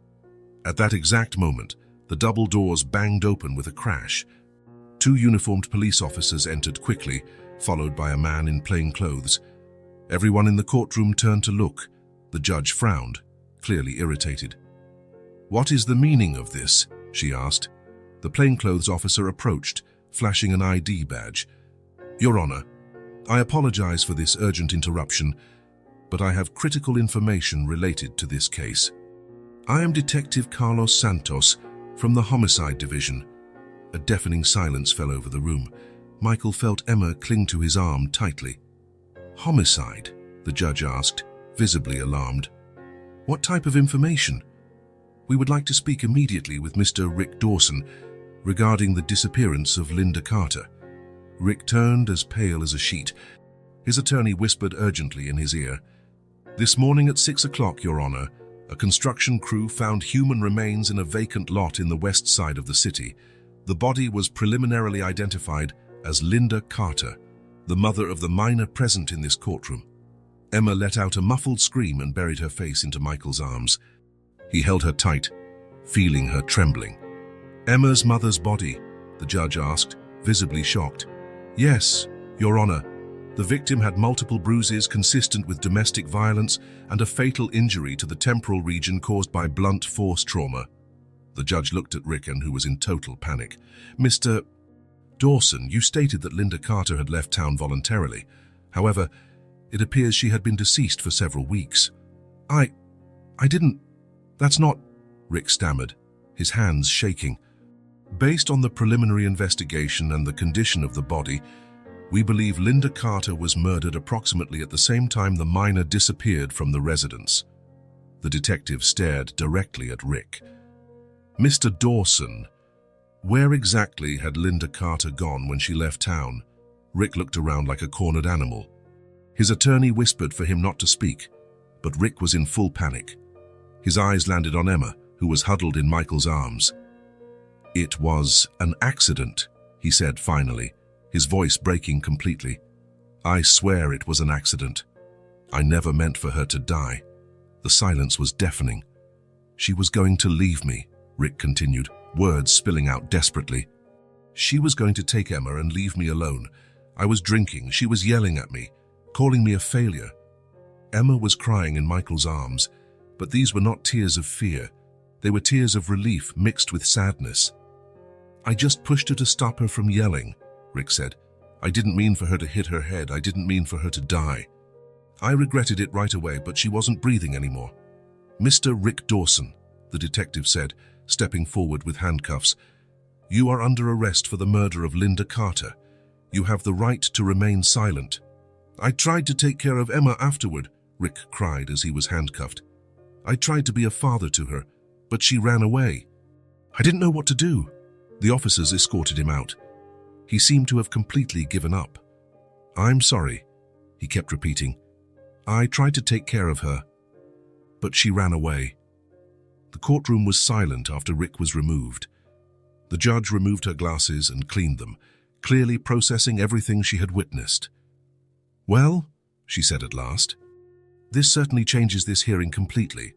At that exact moment, the double doors banged open with a crash. 2 uniformed police officers entered quickly, followed by a man in plain clothes. Everyone in the courtroom turned to look. The judge frowned, clearly irritated. What is the meaning of this? She asked. The plainclothes officer approached, flashing an ID badge. Your Honor, I apologize for this urgent interruption, but I have critical information related to this case. I am Detective Carlos Santos from the Homicide Division. A deafening silence fell over the room. Michael felt Emma cling to his arm tightly. Homicide? The judge asked, visibly alarmed. What type of information? We would like to speak immediately with Mr. Rick Dawson regarding the disappearance of Linda Carter. Rick turned as pale as a sheet. His attorney whispered urgently in his ear. This morning at 6 o'clock, Your Honor, a construction crew found human remains in a vacant lot in the west side of the city. The body was preliminarily identified as Linda Carter, the mother of the minor present in this courtroom. Emma let out a muffled scream and buried her face into Michael's arms. He held her tight, feeling her trembling. Emma's mother's body, the judge asked, visibly shocked. Yes, Your Honor. The victim had multiple bruises consistent with domestic violence and a fatal injury to the temporal region caused by blunt force trauma. The judge looked at Rick, who was in total panic. Mr. Dawson, you stated that Linda Carter had left town voluntarily. However, it appears she had been deceased for several weeks. I didn't... That's not... Rick stammered, his hands shaking. Based on the preliminary investigation and the condition of the body, We believe Linda Carter was murdered approximately at the same time the minor disappeared from the residence. The detective stared directly at Rick. Mr. Dawson, where exactly had Linda Carter gone when she left town? Rick looked around like a cornered animal. His attorney whispered for him not to speak, but Rick was in full panic. His eyes landed on Emma, who was huddled in Michael's arms. "It was an accident," he said finally, his voice breaking completely. "I swear it was an accident. I never meant for her to die." The silence was deafening. "She was going to leave me," Rick continued, words spilling out desperately. "She was going to take Emma and leave me alone. I was drinking, she was yelling at me, calling me a failure." Emma was crying in Michael's arms, but these were not tears of fear. They were tears of relief mixed with sadness. "I just pushed her to stop her from yelling," Rick said. "I didn't mean for her to hit her head. I didn't mean for her to die. I regretted it right away, but she wasn't breathing anymore." "Mr. Rick Dawson," the detective said, stepping forward with handcuffs, "you are under arrest for the murder of Linda Carter. You have the right to remain silent." "I tried to take care of Emma afterward," Rick cried as he was handcuffed. "I tried to be a father to her, but she ran away. I didn't know what to do." The officers escorted him out. He seemed to have completely given up. "I'm sorry," he kept repeating. "I tried to take care of her, but she ran away." The courtroom was silent after Rick was removed. The judge removed her glasses and cleaned them, clearly processing everything she had witnessed. "Well," she said at last, "this certainly changes this hearing completely."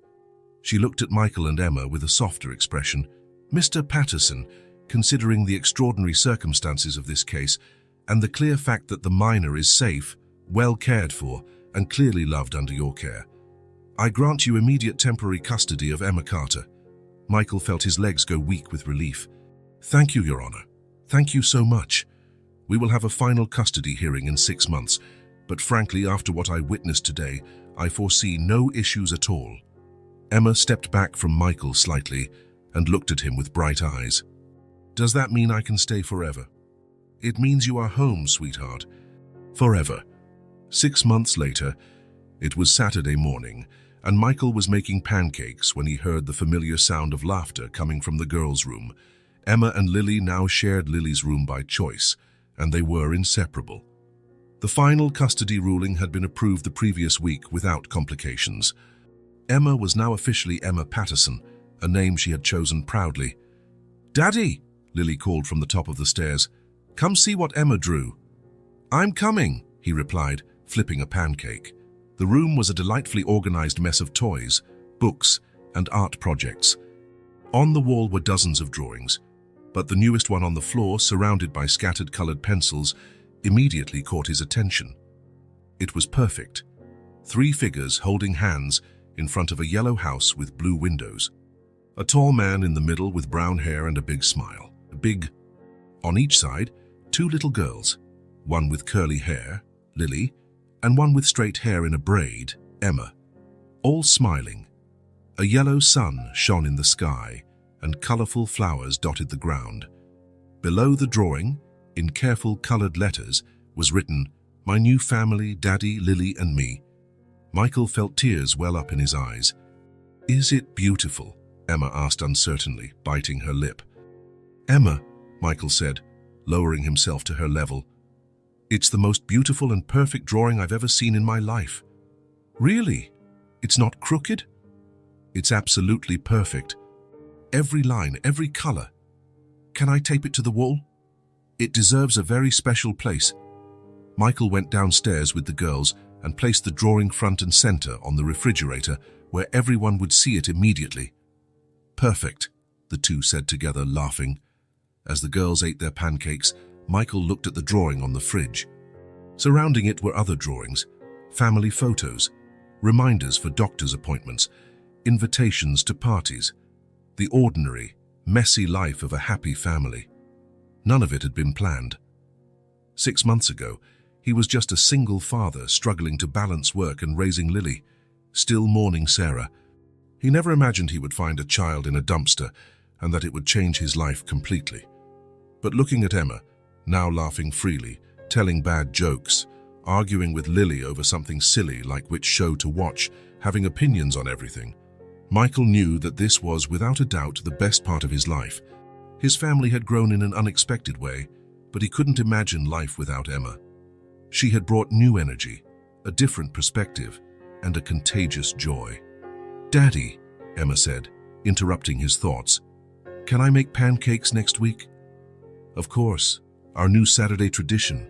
She looked at Michael and Emma with a softer expression. "Mr. Patterson, considering the extraordinary circumstances of this case and the clear fact that the minor is safe, well cared for, and clearly loved under your care, I grant you immediate temporary custody of Emma Carter." Michael felt his legs go weak with relief. "Thank you, Your Honor. Thank you so much. We will have a final custody hearing in 6 months, but frankly, after what I witnessed today, I foresee no issues at all." Emma stepped back from Michael slightly and looked at him with bright eyes. "Does that mean I can stay forever?" "It means you are home, sweetheart. Forever." 6 months later, it was Saturday morning, and Michael was making pancakes when he heard the familiar sound of laughter coming from the girls' room. Emma and Lily now shared Lily's room by choice, and they were inseparable. The final custody ruling had been approved the previous week without complications. Emma was now officially Emma Patterson, a name she had chosen proudly. "Daddy," Lily called from the top of the stairs, "come see what Emma drew." "I'm coming," he replied, flipping a pancake. The room was a delightfully organized mess of toys, books, and art projects. On the wall were dozens of drawings, but the newest one on the floor, surrounded by scattered colored pencils, immediately caught his attention. It was perfect. 3 figures holding hands in front of a yellow house with blue windows. A tall man in the middle with brown hair and a big smile. On each side, 2 little girls, one with curly hair, Lily, and one with straight hair in a braid, Emma, all smiling. A yellow sun shone in the sky, and colorful flowers dotted the ground. Below the drawing, in careful colored letters, was written, "My new family, Daddy, Lily, and me." Michael felt tears well up in his eyes. "Is it beautiful?" Emma asked uncertainly, biting her lip. "Emma," Michael said, lowering himself to her level, "it's the most beautiful and perfect drawing I've ever seen in my life." "Really? It's not crooked?" "It's absolutely perfect. Every line, every color. Can I tape it to the wall? It deserves a very special place." Michael went downstairs with the girls and placed the drawing front and center on the refrigerator where everyone would see it immediately. "Perfect," the two said together, laughing. As the girls ate their pancakes, Michael looked at the drawing on the fridge. Surrounding it were other drawings, family photos, reminders for doctor's appointments, invitations to parties, the ordinary, messy life of a happy family. None of it had been planned. 6 months ago, he was just a single father struggling to balance work and raising Lily, still mourning Sarah. He never imagined he would find a child in a dumpster and that it would change his life completely. But looking at Emma, now laughing freely, telling bad jokes, arguing with Lily over something silly like which show to watch, having opinions on everything. Michael knew that this was, without a doubt, the best part of his life. His family had grown in an unexpected way, but he couldn't imagine life without Emma. She had brought new energy, a different perspective, and a contagious joy. "Daddy," Emma said, interrupting his thoughts, "can I make pancakes next week?" "Of course, our new Saturday tradition."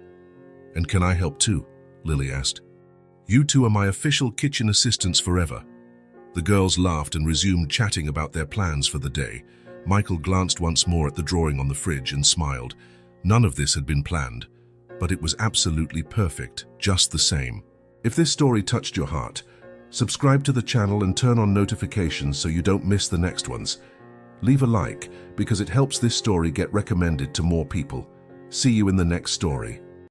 "And can I help too?" Lily asked. "You two are my official kitchen assistants forever." The girls laughed and resumed chatting about their plans for the day. Michael glanced once more at the drawing on the fridge and smiled. None of this had been planned, but it was absolutely perfect, just the same. If this story touched your heart, subscribe to the channel and turn on notifications so you don't miss the next ones. Leave a like because it helps this story get recommended to more people. See you in the next story.